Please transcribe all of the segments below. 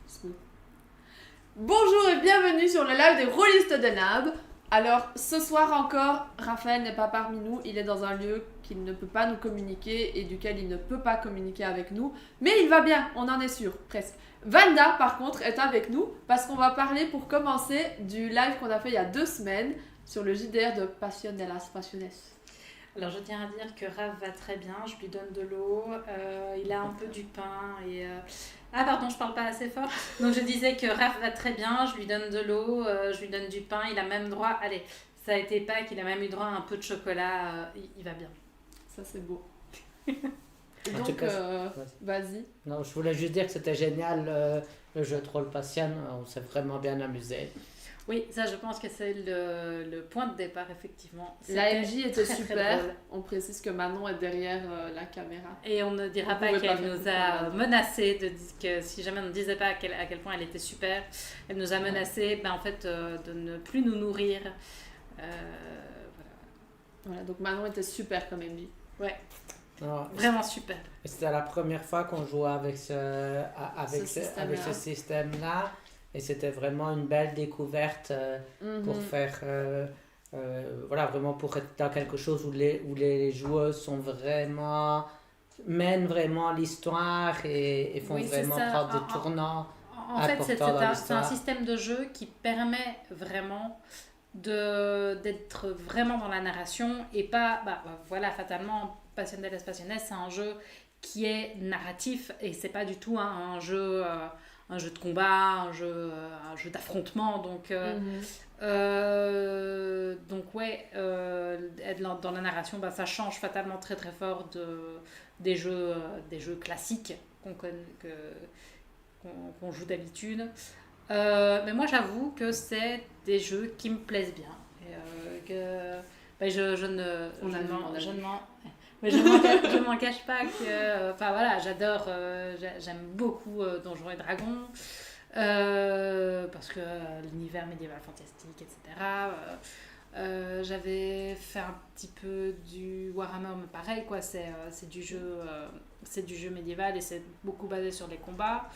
Smooth. Bonjour et bienvenue sur le live des rôlistes de Nab. Alors, ce soir encore, Raphaël n'est pas parmi nous. Il est dans un lieu qu'il ne peut pas nous communiquer et duquel il ne peut pas communiquer avec nous. Mais il va bien, on en est sûr, presque. Vanda, par contre, est avec nous parce qu'on va parler pour commencer du live qu'on a fait il y a 2 semaines sur le JDR de Passionelas Passiones. Alors je tiens à dire que Raph va très bien, je lui donne de l'eau, il a un peu du pain et... Ah pardon, je parle pas assez fort. Donc je disais que Raph va très bien, je lui donne de l'eau, je lui donne du pain, il a même droit... Allez, ça a été Pâques, il a même eu droit à un peu de chocolat, il va bien. Ça c'est beau. En Donc, tout cas, vas-y. Non, je voulais juste dire que c'était génial le jeu de rôle Passion, on s'est vraiment bien amusé. Oui, ça je pense que c'est le point de départ, effectivement. La MJ était très, super. très drôle. On précise que Manon est derrière la caméra. Et on ne dira On pas pouvait qu'elle pas faire nous plus a tard. menacé de dire que si jamais on ne disait pas à quel point elle était super, elle nous a menacé en fait, de ne plus nous nourrir. Voilà, donc Manon était super comme MJ. Ouais, Non, vraiment super. c'était la première fois qu'on jouait avec Ce système-là. système-là. Et c'était vraiment une belle découverte pour faire... voilà, vraiment pour être dans quelque chose où les joueuses sont vraiment... mènent vraiment l'histoire et font Oui, c'est vraiment ça. prendre des tournants. En fait, c'est Important dans un l'histoire. système de jeu qui permet vraiment d'être vraiment dans la narration et pas, voilà, fatalement, Passionelas Passiones, c'est un jeu qui est narratif et c'est pas du tout un jeu de combat, un jeu d'affrontement. Donc ouais, être dans la narration, ça change fatalement très très fort des jeux classiques qu'on joue d'habitude. Mais moi j'avoue que c'est des jeux qui me plaisent bien. Et, je m'en cache pas que... Enfin voilà, j'adore, j'aime beaucoup Donjons et Dragons. Parce que l'univers médiéval fantastique, etc. J'avais fait un petit peu du Warhammer, mais pareil, quoi, c'est du jeu médiéval et c'est beaucoup basé sur les combats.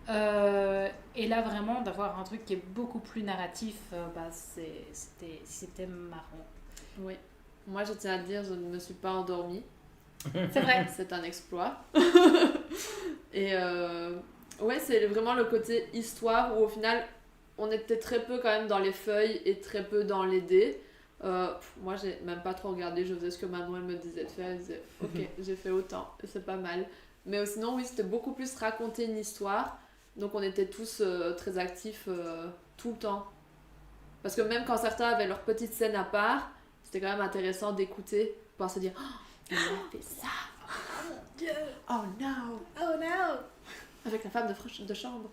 Et là vraiment d'avoir un truc qui est beaucoup plus narratif, c'était marrant. Oui. Moi, je tiens à dire, je ne me suis pas endormie. C'est vrai. C'est un exploit. Et ouais, c'est vraiment le côté histoire où au final, on était très peu quand même dans les feuilles et très peu dans les dés. Moi, j'ai même pas trop regardé, je faisais ce que Manon elle me disait de faire. Elle disait, ok, j'ai fait autant, c'est pas mal. Mais sinon, oui, c'était beaucoup plus raconter une histoire. Donc, on était tous très actifs tout le temps. Parce que même quand certains avaient leur petite scène à part, c'était quand même intéressant d'écouter, pour se dire, oh, il a fait ça. Oh mon Dieu. Oh no. Oh no. Avec la femme de chambre.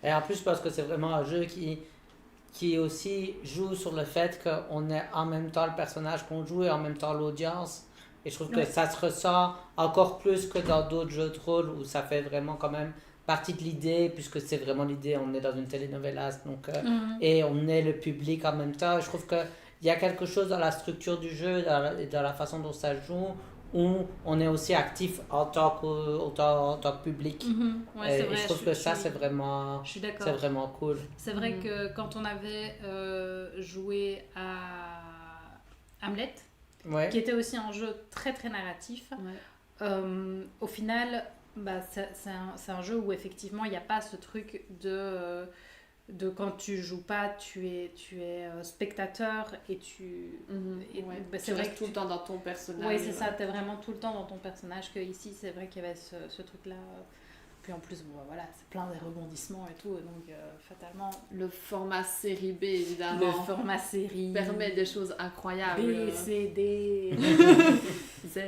Et en plus, parce que c'est vraiment un jeu qui aussi joue sur le fait qu'on est en même temps le personnage qu'on joue et en même temps l'audience. Et je trouve que ça se ressent encore plus que dans d'autres jeux de rôle où ça fait vraiment quand même partie de l'idée, puisque c'est vraiment l'idée, on est dans une telenovelas, donc, et on est le public en même temps. Je trouve qu'il y a quelque chose dans la structure du jeu et dans la façon dont ça joue où on est aussi actif en tant que public. Ouais, c'est vrai, et je trouve que ça, c'est vraiment cool. C'est vrai que quand on avait joué à Hamlet, Ouais. qui était aussi un jeu très très narratif, au final, c'est un jeu où effectivement il n'y a pas ce truc de quand tu joues pas, tu es spectateur et tu... C'est vrai que tout le temps dans ton personnage. Oui, c'est ça, tu es vraiment tout le temps dans ton personnage, que ici c'est vrai qu'il y avait ce truc-là. Puis en plus, voilà, c'est plein des rebondissements et tout, donc fatalement... Le format série B, évidemment. Le format série... permet des choses incroyables. B, C, D... Z.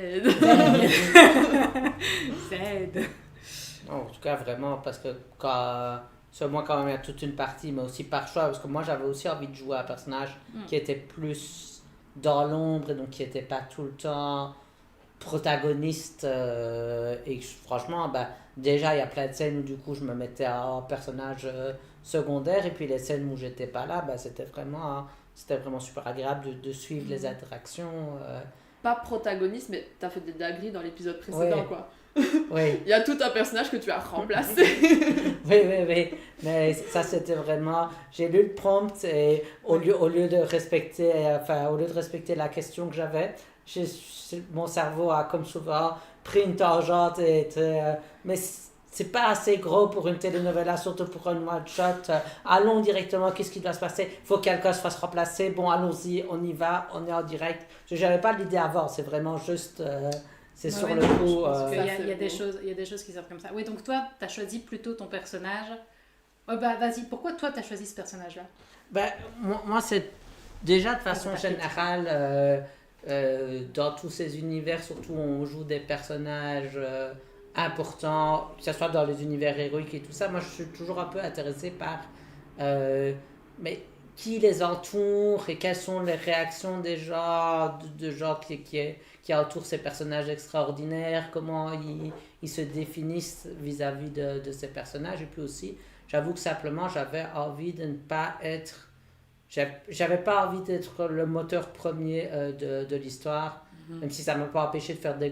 Z. En tout cas, vraiment, parce que moi, quand même, il y a toute une partie, mais aussi par choix, parce que moi, j'avais aussi envie de jouer à un personnage qui était plus dans l'ombre, et donc qui n'était pas tout le temps protagoniste. Et franchement, déjà, il y a plein de scènes où, du coup, je me mettais en personnage secondaire, et puis les scènes où j'étais pas là, c'était vraiment super agréable de suivre les interactions. Pas protagoniste, mais t'as fait des dingueries dans l'épisode précédent, quoi. Oui. Il y a tout un personnage que tu as remplacé. Oui. Mais ça, c'était vraiment... J'ai lu le prompt et au lieu de respecter, la question que j'avais, mon cerveau a, comme souvent, pris une tangente et était... mais c'est pas assez gros pour une telenovela, surtout pour un one-shot. Allons directement, qu'est-ce qui doit se passer? Il faut que quelqu'un se fasse remplacer. Bon, allons-y, on y va, on est en direct. Je n'avais pas l'idée avant, c'est vraiment juste... c'est sur le coup... Il y a des choses qui sortent comme ça. Oui, donc toi, tu as choisi plutôt ton personnage. Vas-y, pourquoi toi, tu as choisi ce personnage-là? Moi, c'est déjà de façon générale, dans tous ces univers, surtout on joue des personnages importants, que ce soit dans les univers héroïques et tout ça. Moi, je suis toujours un peu intéressé par mais qui les entoure et quelles sont les réactions des gens, de gens qui entourent ces personnages extraordinaires, comment ils se définissent vis-à-vis de ces personnages. Et puis aussi, j'avoue que simplement, j'avais envie de ne pas être... J'avais pas envie d'être le moteur premier de l'histoire, même si ça ne m'a pas empêché de faire de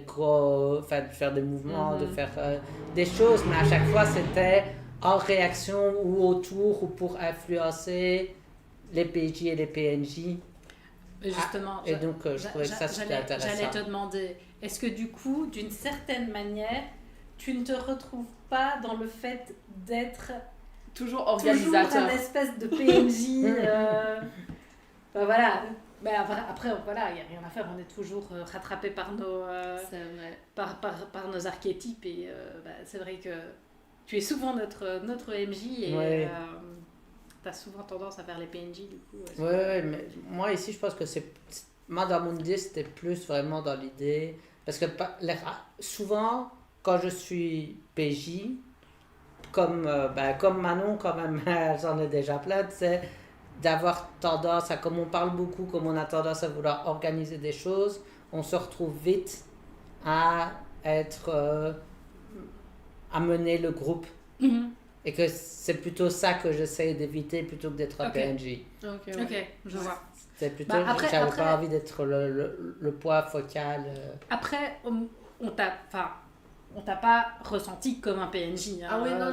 faire des mouvements, de faire des choses, mais à chaque fois, c'était en réaction ou autour ou pour influencer les PJ et les PNJ. Justement, et donc, je trouvais que ça, c'était intéressant. J'allais te demander, est-ce que du coup, d'une certaine manière, tu ne te retrouves pas dans le fait d'être toujours organisateur, toujours un espèce de PNJ voilà. Après, voilà, il n'y a rien à faire, on est toujours rattrapé par nos, par nos archétypes et c'est vrai que tu es souvent notre MJ et tu as souvent tendance à faire les PNJ du coup. Oui, mais moi ici je pense que moi dans mon idée c'était plus vraiment dans l'idée, parce que souvent quand je suis PJ, comme Manon quand même, j'en ai déjà plein, c'est d'avoir tendance à, comme on parle beaucoup, comme on a tendance à vouloir organiser des choses, on se retrouve vite à être à mener le groupe. Et que c'est plutôt ça que j'essaie d'éviter plutôt que d'être un PNJ. Ok, je vois. C'est plutôt, j'avais pas envie d'être le poids focal. Après, on t'a pas ressenti comme un PNJ. Hein, ah oui, non,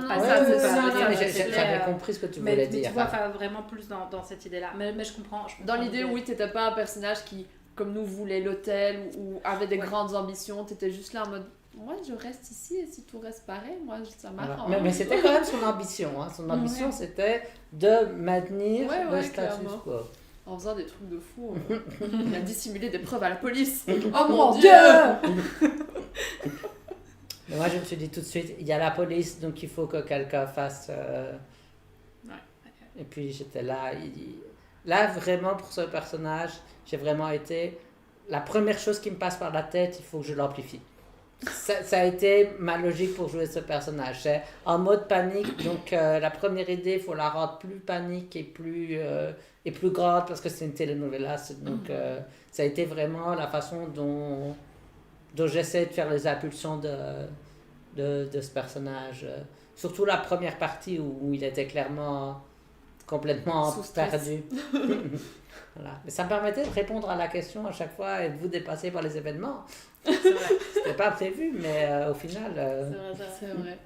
j'avais compris ce que tu voulais dire. Mais tu vois, vraiment plus dans cette idée-là. Mais je comprends. Dans l'idée, oui, t'étais pas un personnage qui, comme nous, voulait l'hôtel ou avait des grandes ambitions. T'étais juste là en mode... Moi, je reste ici et si tout reste pareil, moi, ça m'arrange. Mais c'était quand même son ambition. Hein. Son ambition, c'était de maintenir le status quo. En faisant des trucs de fou. Il a dissimulé des preuves à la police. Oh mon Dieu. Mais moi, je me suis dit tout de suite, il y a la police, donc il faut que quelqu'un fasse... Et puis, j'étais là. Là, vraiment, pour ce personnage, j'ai vraiment été... La première chose qui me passe par la tête, il faut que je l'amplifie. Ça a été ma logique pour jouer ce personnage. C'est en mode panique, donc la première idée, il faut la rendre plus panique et plus grande parce que c'est une telenovela. Donc ça a été vraiment la façon dont j'essaie de faire les impulsions de ce personnage. Surtout la première partie où il était clairement complètement perdu. Voilà. Mais ça me permettait de répondre à la question à chaque fois et de vous dépasser par les événements. C'est vrai. C'était pas prévu, mais au final... C'est vrai.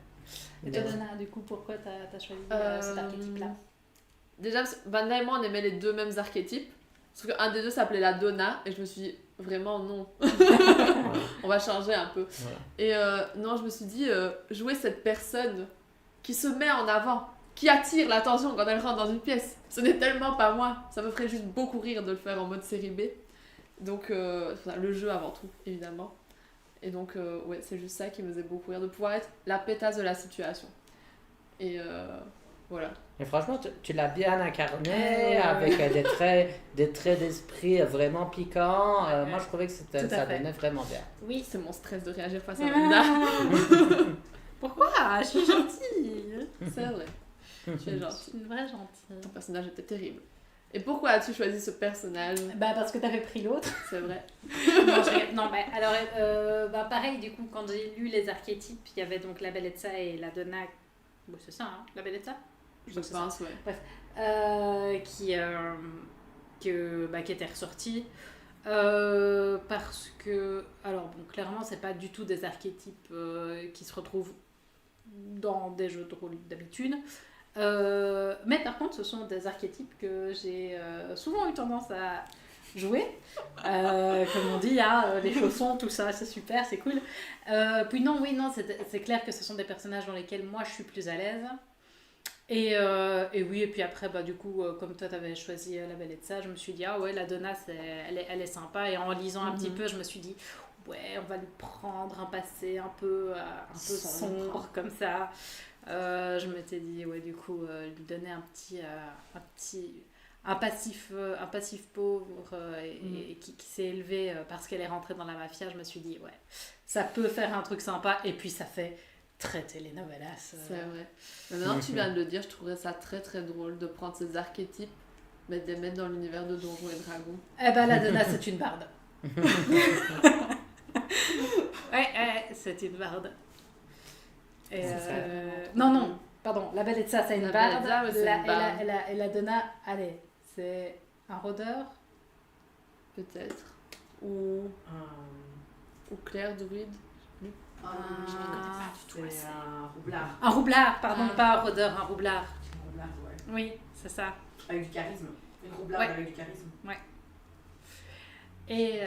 Et toi, Donna, du coup, pourquoi t'as choisi cet archétype-là? Déjà, Vanda et moi, on aimait les deux mêmes archétypes. Parce qu'un des deux s'appelait la Donna, et je me suis dit, vraiment non. On va changer un peu. Voilà. Et non, je me suis dit, jouer cette personne qui se met en avant, qui attire l'attention quand elle rentre dans une pièce. Ce n'est tellement pas moi. Ça me ferait juste beaucoup rire de le faire en mode série B. Donc, le jeu avant tout, évidemment. Et donc, c'est juste ça qui me faisait beaucoup rire, de pouvoir être la pétasse de la situation. Et voilà. Mais franchement, tu l'as bien incarné, avec des traits d'esprit vraiment piquants. Moi, je trouvais que ça donnait vraiment bien. Oui, c'est mon stress de réagir face à Linda. Pourquoi? Je suis gentille. C'est vrai. Tu es gentille. Je suis une vraie gentille. Ton personnage était terrible. Et pourquoi as-tu choisi ce personnage? Parce que t'avais pris l'autre. C'est vrai. Non, alors, pareil, du coup, quand j'ai lu les archétypes, il y avait donc la Bellezza et la Donna. Bon, c'est ça, hein, la Bellezza? Je pense, ouais. Bref. Qui était ressortie. Parce que, alors bon, clairement, c'est pas du tout des archétypes qui se retrouvent dans des jeux de rôle d'habitude. Mais par contre, ce sont des archétypes que j'ai souvent eu tendance à jouer. Comme on dit, hein, les chaussons, tout ça, c'est super, c'est cool. Puis non, c'est clair que ce sont des personnages dans lesquels moi je suis plus à l'aise. Et oui, et puis après, du coup, comme toi t'avais choisi La Belle et de ça, je me suis dit, ah ouais, la Donna, elle est sympa. Et en lisant un petit peu, je me suis dit, ouais, on va lui prendre un passé un peu sombre comme ça. Je m'étais dit, ouais, du coup, lui donner un passif pauvre et qui s'est élevé parce qu'elle est rentrée dans la mafia. Je me suis dit, ouais, ça peut faire un truc sympa. Et puis, ça fait très telenovelas. C'est vrai. Mais maintenant que tu viens de le dire, je trouverais ça très très drôle de prendre ces archétypes, mais de les mettre dans l'univers de Donjons et Dragons. Eh ben, la Donna, c'est une barde. Ouais, c'est une barde. Et non, pardon, la Belle et de ça, c'est une barde. Et la Donna, allez, c'est un rôdeur. Peut-être. Ou Claire Druide. Je ne connais pas du tout. C'est un roublard. Un roublard, pardon, pas un rôdeur, un roublard. Un roublard, ouais. Oui, c'est ça. Avec du charisme. Une roublarde avec du charisme. Ouais. Et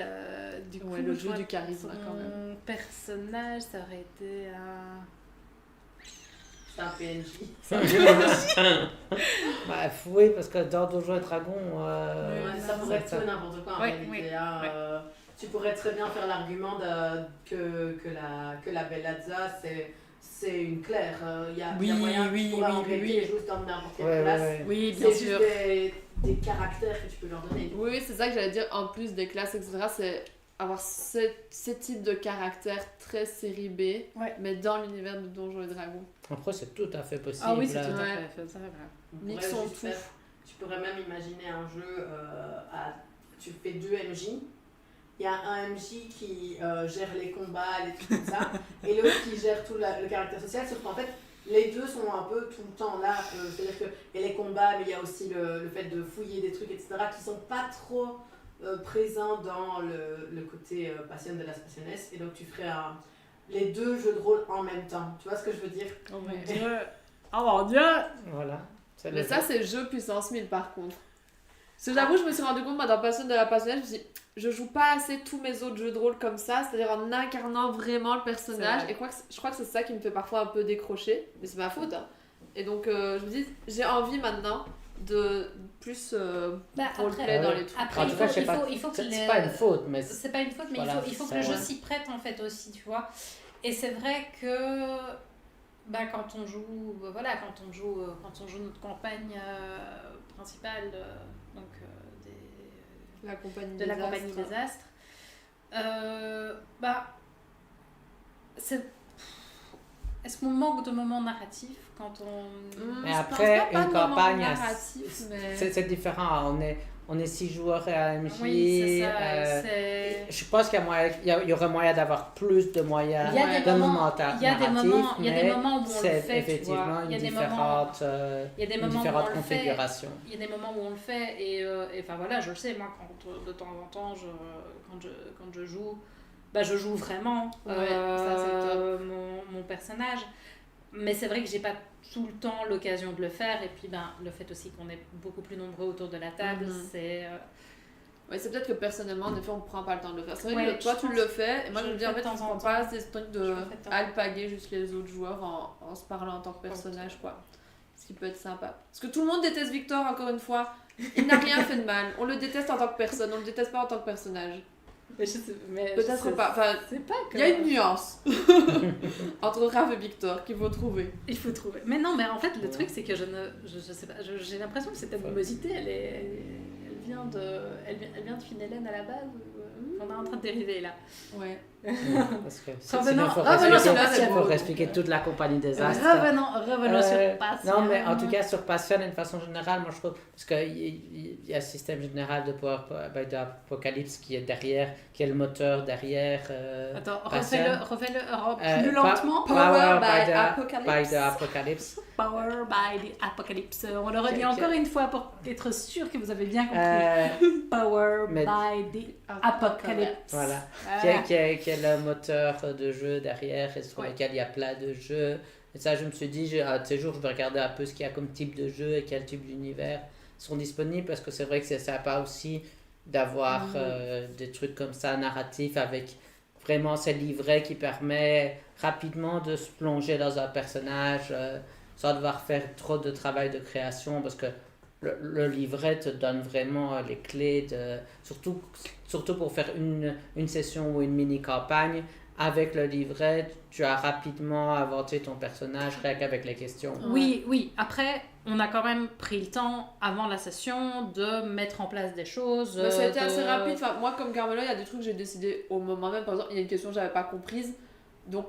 du coup, le jeu du charisme, quand même. Mon personnage, ça aurait été un... C'est un PNJ. Bref, oui, parce que dans Donjons et Dragons... ça pourrait être tout n'importe quoi en réalité. Tu pourrais très bien faire l'argument que la Bellazza, c'est une claire. Il y a moyen que tu pourrais enlever juste dans n'importe quelle place. Oui, bien sûr. C'est juste des caractères que tu peux leur donner. Oui, c'est ça que j'allais dire. En plus des classes, etc., c'est avoir ce type de caractère très série B, mais dans l'univers de Donjons et Dragons. Après, c'est tout à fait possible. Ah oui, c'est tout à fait ça. Mix son tout. Tu pourrais même imaginer un jeu, tu fais 2 MJ. Il y a un MJ qui gère les combats, les trucs comme ça, et l'autre qui gère tout le caractère social, sauf qu'en fait, les deux sont un peu tout le temps là. C'est-à-dire qu'il y a les combats, mais il y a aussi le fait de fouiller des trucs, etc., qui sont pas trop présents dans le côté passion de la Passionesse. Et donc, tu ferais les 2 jeux de rôle en même temps. Tu vois ce que je veux dire? Oh mon Dieu! Oh mon Dieu! Voilà. Mais ça, c'est jeu puissance 1000 par contre. Parce que j'avoue, je me suis rendu compte, moi, dans Passion de la Passionnette, je me suis dit, je joue pas assez tous mes autres jeux de rôle comme ça, c'est-à-dire en incarnant vraiment le personnage. Et je crois que c'est ça qui me fait parfois un peu décrocher, mais c'est ma faute. Hein. Et donc, je me dis, j'ai envie maintenant de plus roleplay dans les trucs. Après, il faut que c'est pas une faute, mais c'est pas une faute, mais il faut que le jeu s'y prête en fait aussi, tu vois. Et c'est vrai que quand on joue notre campagne principale, donc la compagnie de la compagnie des astres, est-ce qu'on manque de moments narratifs quand on... Mais après, une campagne, mais... c'est différent. On est 6 joueurs et un MJ. Oui, c'est ça. Je pense qu'il y aurait moyen d'avoir plus de moyens de moments narratifs. Il y a des moments où on le fait, effectivement une différente configuration. Il y a des moments où on le fait et enfin voilà, je le sais, moi, quand de temps en temps, quand je joue, je joue vraiment mon personnage. Mais c'est vrai que j'ai pas tout le temps l'occasion de le faire, et puis le fait aussi qu'on est beaucoup plus nombreux autour de la table, c'est... Ouais, c'est peut-être que personnellement, en effet, on prend pas le temps de le faire. C'est vrai que toi, tu le fais, et moi, je me dis, en fait, on prend pas ces trucs de alpaguer juste les autres joueurs en se parlant en tant que personnage, quoi. Ce qui peut être sympa. Parce que tout le monde déteste Victor, encore une fois. Il n'a rien fait de mal. On le déteste en tant que personne, on le déteste pas en tant que personnage. Peut-être pas. Enfin, il y a une nuance entre Raph et Victor qu'il faut trouver. Il faut trouver. Mais non, mais en fait, le truc, c'est que je sais pas, j'ai l'impression que cette animosité, elle vient de Finélène à la base. qu'on est en train de dériver là. Ouais. Parce que Revenons sinon, sur il Passion. faut expliquer toute la compagnie des astres. Revenons sur Passion. Non, mais en tout cas, sur Passion, d'une façon générale, moi je trouve, parce qu'il y a un système général d'Apocalypse qui est derrière, qui est le moteur derrière. Attends, Passion. refais-le plus lentement. Power by by Apocalypse. the Apocalypse. Power by the Apocalypse. On le redit Ok. encore une fois pour être sûr que vous avez bien compris. Power mais- by the Apocalypse. Voilà. Voilà. Qui est le moteur de jeu derrière et sur Ouais. lequel il y a plein de jeux. Et ça, je me suis dit, un de ces jours, je vais regarder un peu ce qu'il y a comme type de jeu et quel type d'univers sont disponibles parce que c'est vrai que c'est sympa aussi d'avoir des trucs comme ça narratifs avec vraiment ces livrets qui permet rapidement de se plonger dans un personnage sans devoir faire trop de travail de création parce que le livret te donne vraiment les clés surtout pour faire une session ou une mini-campagne. Avec le livret, tu as rapidement inventé ton personnage rien qu'avec les questions. Oui. Après, on a quand même pris le temps avant la session de mettre en place des choses. Mais ça a été assez rapide. Enfin, moi, comme Carmelo, il y a des trucs que j'ai décidé au moment même. Par exemple, il y a une question que j'avais pas comprise. Donc,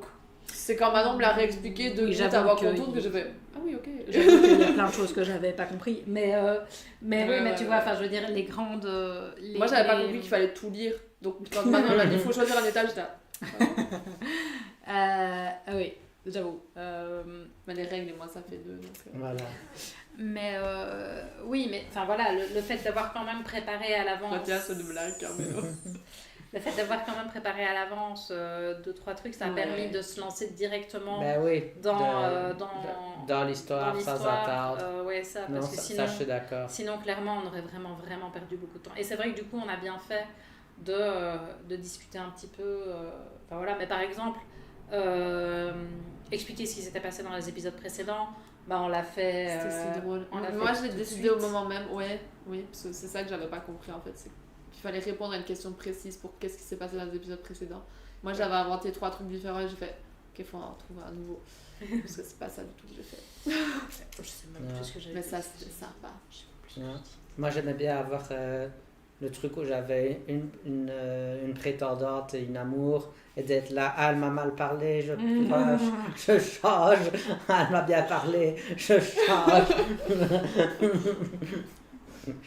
c'est quand Manon me l'a réexpliqué de Oui, minutes j'avoue avant que qu'on tourne que j'ai fait. Ah oui, ok. J'avoue qu'il y a plein de choses que j'avais pas compris. Mais Ouais, tu vois, enfin, je veux dire, les grandes. Moi, j'avais pas compris qu'il fallait tout lire. Donc, quand Manon m'a dit il faut choisir un étage, j'étais là. Oui, j'avoue. Mais les règles, moi, ça fait deux. Donc, Voilà. Mais oui, mais enfin voilà, le fait d'avoir quand même préparé à l'avance. Mathias, de blague, Carmelo. Le fait d'avoir quand même préparé à l'avance 2-3 trucs, ça a Ouais. permis de se lancer directement Ben oui, dans l'histoire dans sans l'histoire. attendre. Ouais, ça, Non, parce que ça, sinon, je suis d'accord. sinon, clairement, on aurait vraiment perdu beaucoup de temps. Et c'est vrai que du coup, on a bien fait de discuter un petit peu. Enfin voilà, mais par exemple, expliquer ce qui s'était passé dans les épisodes précédents, bah, on l'a fait. C'était si drôle. on l'a Moi, fait je l'ai tout de décidé suite. au moment même. Ouais, oui, parce que c'est ça que j'avais pas compris en fait. C'est qu'il fallait répondre à une question précise pour qu'est-ce qui s'est passé dans les épisodes précédents. Moi, j'avais inventé 3 trucs différents et j'ai fait, ok, faut en trouver un nouveau. Parce que c'est pas ça du tout que j'ai fait. Je sais même Ouais. plus ce que j'avais Mais dit. ça, c'était sympa. Ouais. Moi, j'aimais bien avoir le truc où j'avais une prétendante et une amour et d'être là, ah, elle m'a mal parlé, je change, ah, elle m'a bien parlé, je change.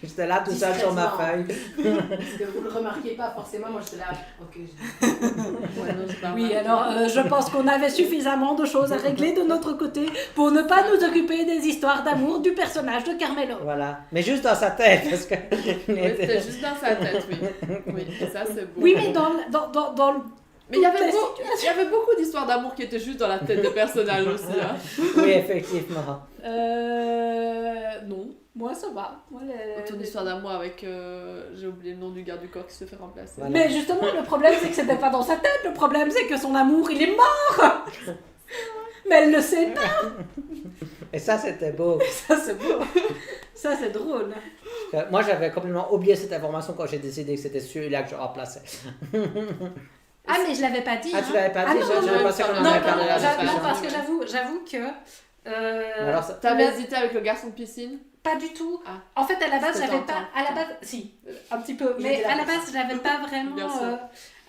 J'étais là tout seul sur ma feuille. Parce que vous le remarquez pas forcément, moi j'étais là, ok. Ouais, non, c'est pas Oui, mal. alors je pense qu'on avait suffisamment de choses à régler de notre côté pour ne pas nous occuper des histoires d'amour du personnage de Carmelo. Voilà, mais juste dans sa tête, parce que... Oui, c'était juste dans sa tête, oui. Oui, et ça, c'est beau. Oui, mais dans le... Mais il y avait beaucoup d'histoires d'amour qui étaient juste dans la tête des personnages aussi. Hein. Oui, effectivement. Non, moi ça va. Moi, Ton histoire d'amour avec, j'ai oublié le nom du garde du corps qui se fait remplacer. Voilà. Mais justement, le problème c'est que c'était pas dans sa tête. Le problème c'est que son amour, il est mort. Mais elle le sait pas. Et ça, c'était beau. Ça c'est beau. Ça c'est drôle. Moi, j'avais complètement oublié cette information quand j'ai décidé que c'était celui-là que je remplaçais. Ah mais je l'avais pas dit. Ah, tu l'avais pas Ah dit, non, j'avais non, pensé qu'on en non, avait non, parlé non, la non, discussion. non, parce que j'avoue que... Alors, ça- T'avais hésité avec le garçon de piscine? Pas du tout. Ah. En fait, à la base, C'était j'avais tentant. pas. À la base, si, un petit peu. Il Mais était là à la pour base, j'avais pas vraiment. Bien sûr.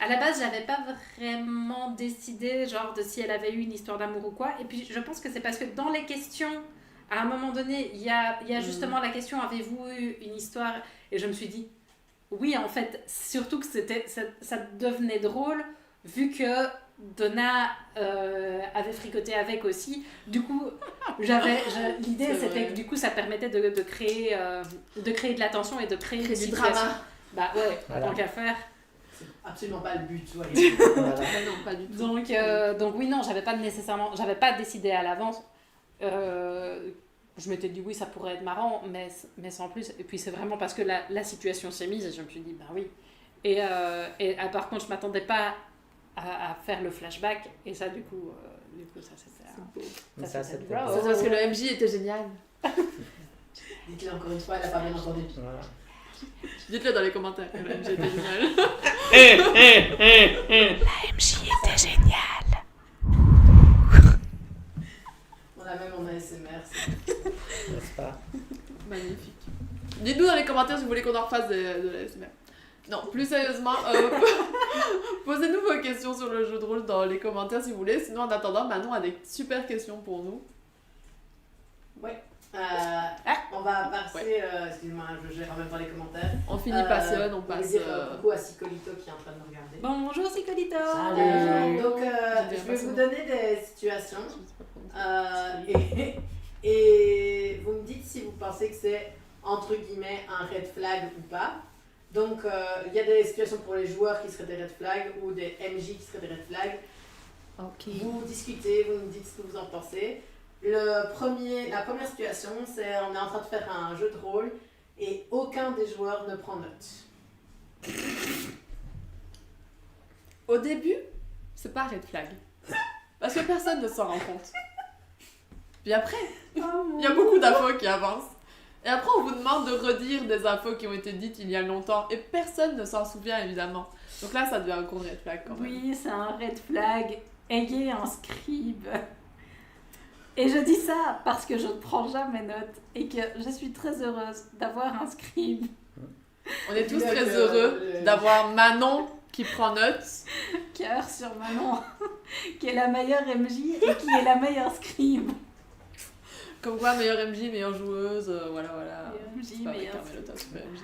À la base, j'avais pas vraiment décidé, genre, de si elle avait eu une histoire d'amour ou quoi. Et puis, je pense que c'est parce que dans les questions, à un moment donné, il y a justement la question avez-vous eu une histoire? Et je me suis dit, oui, en fait, surtout que ça devenait drôle, vu que Donna avait fricoté avec aussi. Du coup, l'idée C'est c'était vrai. que du coup ça permettait de créer de la tension et de créer une Du situation. drama. Bah ouais, Voilà. tant qu'à faire. C'est absolument pas le but, ouais. voilà. Ah non, pas du tout. Donc oui, non, j'avais pas décidé à l'avance. Je m'étais dit oui, ça pourrait être marrant, mais sans plus. Et puis c'est vraiment parce que la situation s'est mise et je me suis dit bah oui. Et par contre, je m'attendais pas à faire le flashback et ça du coup ça c'était Mais ça, ça, c'était c'était drôle. Ça, c'est parce que le MJ était génial. Dites-le encore une fois, elle a pas bien entendu. Voilà. Dites-le dans les commentaires que le MJ était génial. On a même en ASMR. N'est-ce pas? Magnifique. Dites-nous dans les commentaires si vous voulez qu'on en refasse de la SMR. Non, plus sérieusement, posez-nous vos questions sur le jeu de rôle dans les commentaires si vous voulez. Sinon, en attendant, Manon a des super questions pour nous. On va passer, excuse-moi, je gère en même temps les commentaires. On finit passionne, on On va passe... dire coucou à Sicolito qui est en train de nous regarder. Bonjour Sicolito. Salut. Donc, Je je dirais vais pas vous ça. donner des situations Je sais pas comment dire. et vous me dites si vous pensez que c'est entre guillemets un red flag ou pas. Donc, il y a des situations pour les joueurs qui seraient des red flags ou des MJ qui seraient des red flags. Ok. Vous discutez, vous me dites ce que vous en pensez. La première situation, c'est on est en train de faire un jeu de rôle et aucun des joueurs ne prend note. Au début, c'est pas red flag. Parce que personne ne s'en rend compte. Puis après, il y a beaucoup d'infos qui avancent. Et après, on vous demande de redire des infos qui ont été dites il y a longtemps. Et personne ne s'en souvient, évidemment. Donc là, ça devient un gros red flag quand même. Oui, c'est un red flag. Ayez un scribe. Et je dis ça parce que je ne prends jamais note et que je suis très heureuse d'avoir un scribe. On est tous très heureux d'avoir Manon qui prend note. Cœur sur Manon, qui est la meilleure MJ et qui est la meilleure scribe. Comme quoi, meilleure MJ, meilleure joueuse, voilà. Meilleure MJ, C'est pas vrai, meilleure Carmelo, t'as super MJ.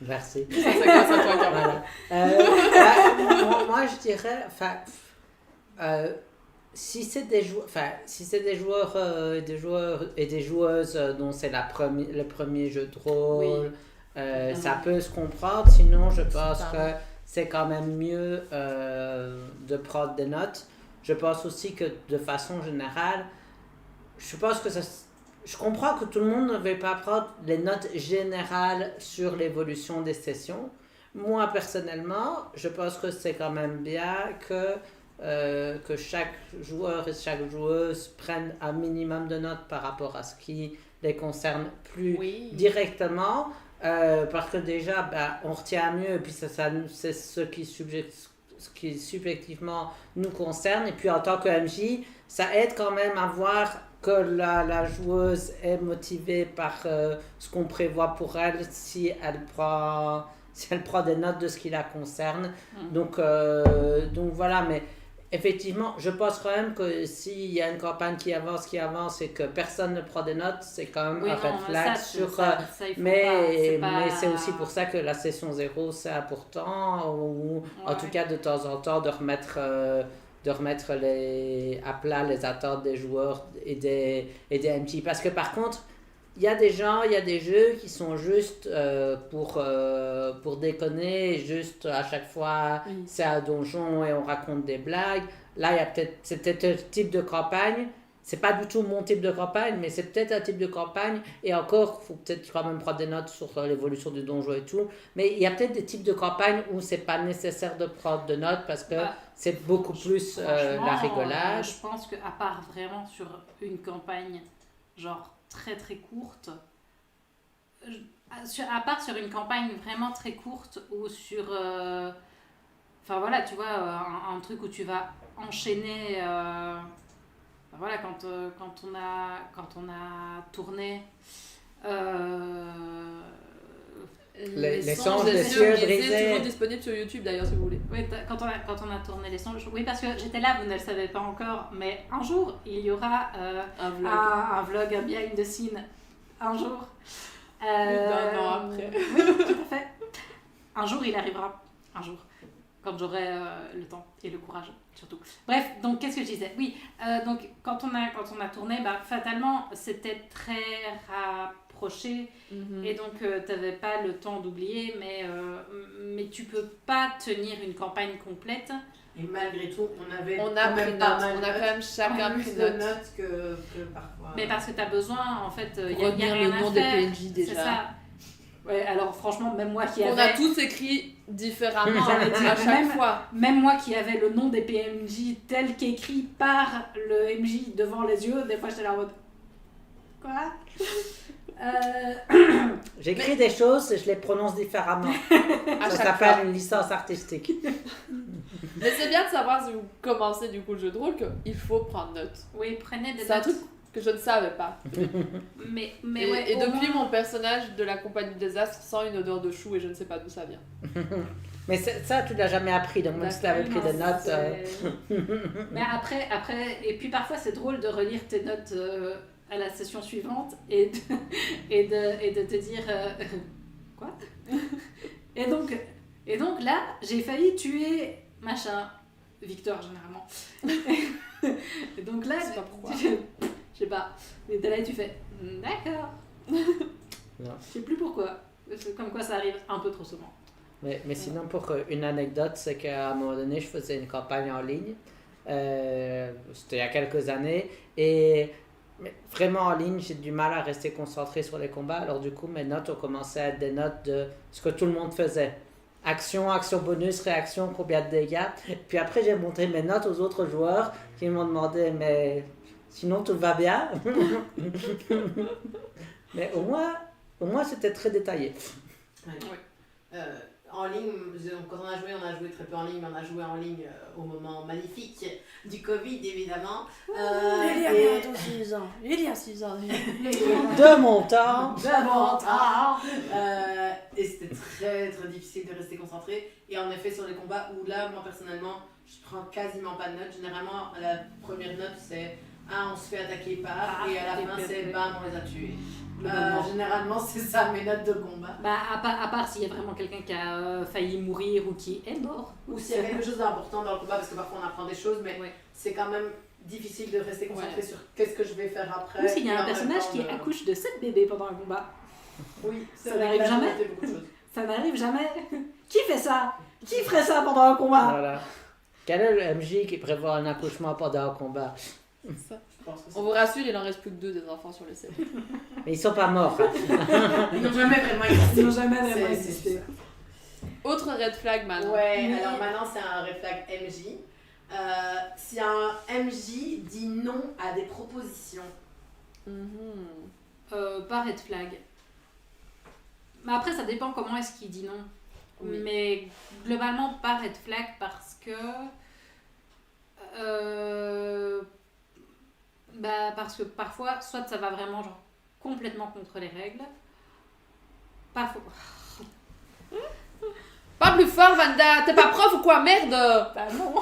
Merci. Ça, c'est grâce à toi, Carmelo. Voilà. Moi, je dirais, si c'est des joueurs et des joueuses dont c'est le premier jeu de rôle, ça peut se comprendre. Sinon, je pense que c'est quand même mieux de prendre des notes. Je pense aussi que de façon générale, je comprends que tout le monde ne veut pas prendre les notes générales sur l'évolution des sessions. Moi, personnellement, je pense que c'est quand même bien que chaque joueur et chaque joueuse prenne un minimum de notes par rapport à ce qui les concerne plus directement. Parce que déjà, on retient mieux, et puis c'est ce qui subjectivement nous concerne. Et puis en tant que MJ, ça aide quand même à voir que la joueuse est motivée par ce qu'on prévoit pour elle si elle prend des notes de ce qui la concerne. Donc voilà, mais effectivement, je pense quand même que s'il y a une campagne qui avance et que personne ne prend des notes, c'est quand même un red flag mais c'est aussi pour ça que la session 0 c'est important, ou en tout cas de temps en temps de remettre à plat les attentes des joueurs et des MJ. Parce que par contre, il y a des jeux qui sont juste pour déconner, juste à chaque fois c'est un donjon et on raconte des blagues. Là, c'est peut-être un type de campagne, c'est pas du tout mon type de campagne, mais c'est peut-être un type de campagne, et encore, il faut peut-être quand même prendre des notes sur l'évolution du donjon et tout, mais il y a peut-être des types de campagnes où c'est pas nécessaire de prendre de notes parce que c'est beaucoup plus la rigolade. Je pense qu'à part vraiment sur une campagne genre très très courte, à part sur une campagne vraiment très courte ou sur enfin voilà, tu vois, un truc où tu vas enchaîner voilà, quand on a tourné les songes des cieux brisés, c'est toujours disponible sur YouTube d'ailleurs si vous voulez. Oui, quand on a tourné les songes, oui, parce que j'étais là, vous ne le savez pas encore, mais un jour il y aura un vlog, un behind the scene, un jour. Plus d'un an après. Oui, tout à fait. Un jour il arrivera, un jour, quand j'aurai le temps et le courage surtout. Bref, donc qu'est-ce que je disais ? Oui, donc quand on a tourné, fatalement c'était très rapproché et donc t'avais pas le temps d'oublier, mais tu peux pas tenir une campagne complète. Et malgré tout, on a pris note, on a quand même chacun pris plus de notes que parfois. Mais parce que t'as besoin, en fait, il y a retenir rien le nom à des faire. PNJ déjà. C'est ça. Ouais, alors franchement, même moi qui On avais... a tous écrit différemment J'allais dire, à chaque fois. Même moi qui avais le nom des PNJ tel qu'écrit par le MJ devant les yeux, des fois j'étais là en mode... Quoi ? J'écris des choses et je les prononce différemment. Ça s'appelle une licence artistique. Mais c'est bien de savoir si vous commencez du coup le jeu de rôle qu'il faut prendre note. Oui, prenez des C'est un notes. truc que je ne savais pas. Mais Et, ouais, et au depuis, moins- mon personnage de la compagnie des Astres sent une odeur de chou et je ne sais pas d'où ça vient. Mais ça, tu l'as jamais appris, donc même si tu avais pris des notes. Mais après, et puis parfois c'est drôle de relire tes notes à la session suivante et de te dire quoi et donc là, j'ai failli tuer machin, Victor généralement. Et donc là, Je sais pas pourquoi. je sais pas. Mais t'es là et tu fais d'accord. Non. Je sais plus pourquoi. C'est comme quoi ça arrive un peu trop souvent. Mais sinon, pour une anecdote, c'est qu'à un moment donné, je faisais une campagne en ligne. C'était il y a quelques années. Et mais vraiment en ligne, j'ai du mal à rester concentré sur les combats. Alors du coup, mes notes ont commencé à être des notes de ce que tout le monde faisait. Action, action bonus, réaction, combien de dégâts. Puis après, j'ai montré mes notes aux autres joueurs qui m'ont demandé, mais sinon tout va bien. Mais au moins c'était très détaillé. Ouais. En ligne, quand on a joué très peu en ligne, mais on a joué en ligne au moment magnifique du Covid, évidemment. Il y a et- bientôt 6 ans. Il y a 6 ans. De mon temps. Et c'était très très difficile de rester concentré. Et en effet, sur les combats où là, moi personnellement, je prends quasiment pas de notes. Généralement, la première note c'est on se fait attaquer par, et à la fin c'est bam, on les a tués. Généralement, c'est ça mes notes de combat. Bah, à part s'il y a vraiment quelqu'un qui a failli mourir ou qui est mort. Ou s'il y a quelque chose d'important dans le combat, parce que parfois on apprend des choses, mais Ouais. c'est quand même difficile de rester concentré sur qu'est-ce que je vais faire après. Ou s'il y et a en un même personnage temps qui de- accouche de 7 bébés pendant un combat. Oui, c'est Ça vrai n'arrive que là, jamais. j'ai noté beaucoup de choses. Ça n'arrive jamais. Qui fait ça? Qui ferait ça pendant un combat? Voilà. Quel est le MJ qui prévoit un accouchement pendant un combat? Je pense que c'est- On vous rassure, il en reste plus que 2 des enfants sur le set. Mais ils sont pas morts. Hein. Ils n'ont jamais vraiment existé. Ils n'ont jamais vraiment C'est- existé. c'est Autre red flag, maintenant. Ouais, Oui. alors maintenant c'est un red flag MJ. Si un MJ dit non à des propositions, Mhm. Pas red flag. Mais après, ça dépend comment est-ce qu'il dit non. Oui. Mais globalement, pas red flag parce que. Parce que parfois, soit ça va vraiment genre, complètement contre les règles. Parfois. Pas plus fort, Vanda. T'es pas prof ou quoi? Merde. Bah non!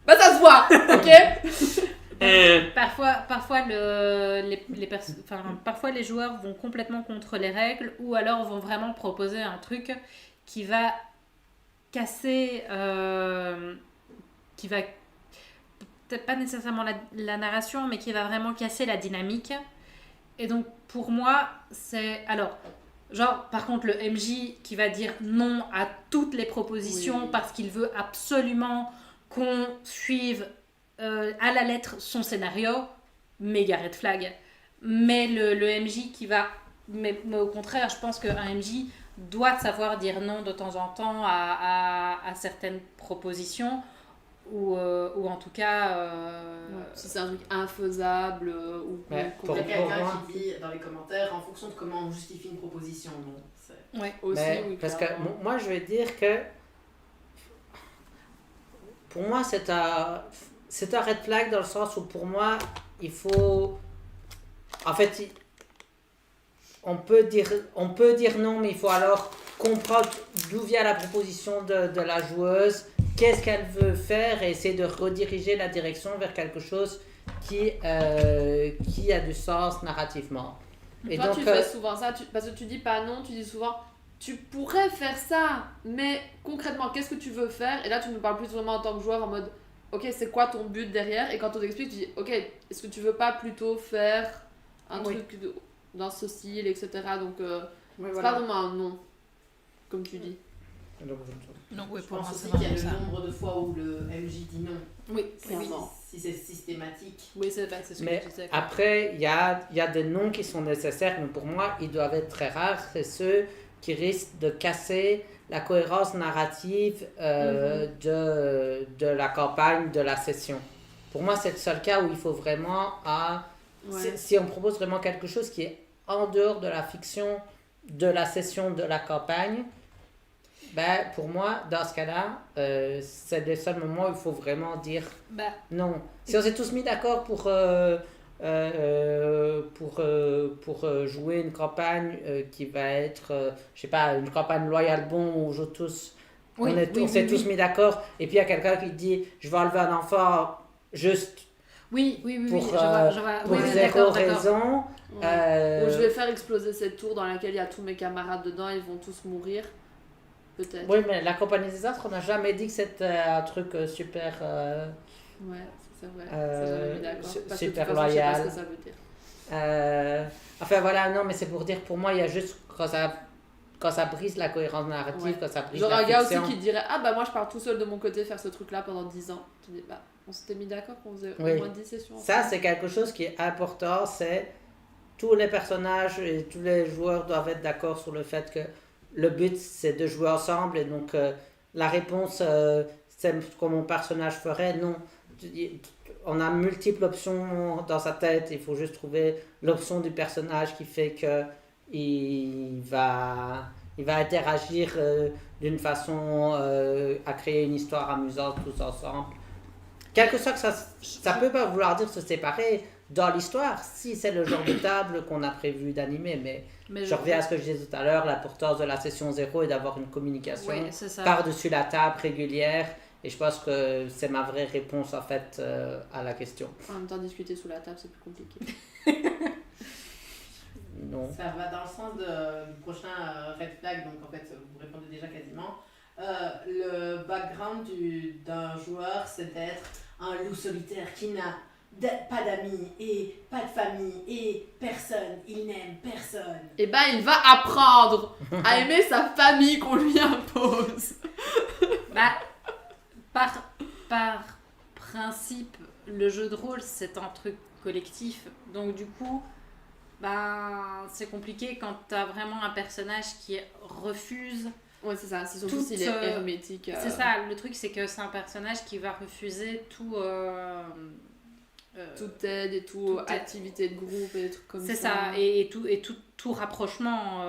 Bah ça se voit, ok? Parfois, parfois les joueurs vont complètement contre les règles ou alors vont vraiment proposer un truc qui va casser, qui va peut-être pas nécessairement la narration, mais qui va vraiment casser la dynamique. Et donc pour moi, c'est... Alors, genre par contre le MJ qui va dire non à toutes les propositions Oui. parce qu'il veut absolument qu'on suive à la lettre son scénario, méga red flag. Mais le MJ qui va... Mais au contraire, je pense qu'un MJ doit savoir dire non de temps en temps à certaines propositions ou en tout cas... Si c'est un truc infaisable ou Ouais, il y a Pour quelqu'un moi- qui dit dans les commentaires en fonction de comment on justifie une proposition. Non, c'est- Ouais. aussi, Mais oui, parce que clairement. moi, je vais dire que pour moi, c'est un red flag dans le sens où pour moi, il faut. En fait, on peut dire non, mais il faut alors comprendre d'où vient la proposition de la joueuse, qu'est-ce qu'elle veut faire et essayer de rediriger la direction vers quelque chose qui a du sens narrativement. Et Toi, donc, tu fais souvent ça, parce que tu dis pas non, tu dis souvent tu pourrais faire ça, mais concrètement, qu'est-ce que tu veux faire? Et là, tu nous parles plus vraiment en tant que joueur en mode ok, c'est quoi ton but derrière? Et quand on t'explique, tu dis ok, est-ce que tu veux pas plutôt faire un Oui. truc dans ce style, etc. Donc, Ouais, c'est voilà. pas vraiment un non, comme tu dis. Donc oui, Je pour pense moi, aussi c'est qu'il y a vraiment le ça. nombre de fois où le MJ dit non. Oui, Si, clairement. si c'est systématique. Oui, c'est ce Mais que je disais. après, il y a des noms qui sont nécessaires, mais pour moi, ils doivent être très rares. C'est ceux qui risquent de casser la cohérence narrative de la campagne, de la session. Pour moi, c'est le seul cas où il faut vraiment... Ouais. Si on propose vraiment quelque chose qui est en dehors de la fiction, de la session, de la campagne, ben, pour moi, dans ce cas-là, c'est le seul moment où il faut vraiment dire Bah, non. Si on s'est tous mis d'accord pour pour jouer une campagne qui va être, je sais pas, une campagne Loyal Bon où on joue tous, Oui, on s'est tous mis d'accord, et puis il y a quelqu'un qui dit je vais enlever un enfant juste Oui, pour, je vois. pour Oui, zéro d'accord. raison. Ouais. Ou je vais faire exploser cette tour dans laquelle il y a tous mes camarades dedans, ils vont tous mourir. Peut-être. Oui, mais la compagnie des astres, on n'a jamais dit que c'était un truc super. Ouais, c'est vrai. C'est jamais mis d'accord. Parce que de Super toute façon, je sais pas loyal. ce que ça veut dire. Enfin voilà, non, mais c'est pour dire, pour moi, il y a juste quand ça brise la cohérence narrative, Ouais. quand ça brise Genre la un gars aussi fiction. qui dirait ah bah moi je pars tout seul de mon côté faire ce truc là pendant 10 ans. Tu dis bah on s'était mis d'accord qu'on faisait Oui. au moins 10 sessions. Ça, c'est quelque chose qui est important, c'est tous les personnages et tous les joueurs doivent être d'accord sur le fait que le but, c'est de jouer ensemble, et donc la réponse, c'est ce que mon personnage ferait, non. On a multiples options dans sa tête, il faut juste trouver l'option du personnage qui fait que il va interagir d'une façon à créer une histoire amusante tous ensemble. Quelque chose que ça peut pas vouloir dire se séparer dans l'histoire, si c'est le genre de table qu'on a prévu d'animer, mais je reviens à ce que je disais tout à l'heure, l'importance de la session 0 est d'avoir une communication Oui, c'est ça. par-dessus la table régulière, et je pense que c'est ma vraie réponse en fait à la question. En même temps discuter sous la table c'est plus compliqué. Non. Ça va dans le sens du prochain red flag, donc en fait vous répondez déjà quasiment. Le background d'un joueur, c'est d'être un loup solitaire qui n'a pas d'amis et pas de famille et personne, il n'aime personne. Et ben il va apprendre à aimer sa famille qu'on lui impose. Bah, par principe, le jeu de rôle, c'est un truc collectif. Donc du coup, c'est compliqué quand t'as vraiment un personnage qui refuse. Ouais c'est ça, c'est surtout Toute, s'il est hermétique. C'est ça, le truc c'est que c'est un personnage qui va refuser tout... toute aide et tout, toute aide. activité de groupe et des trucs comme ça. c'est ça, et tout rapprochement...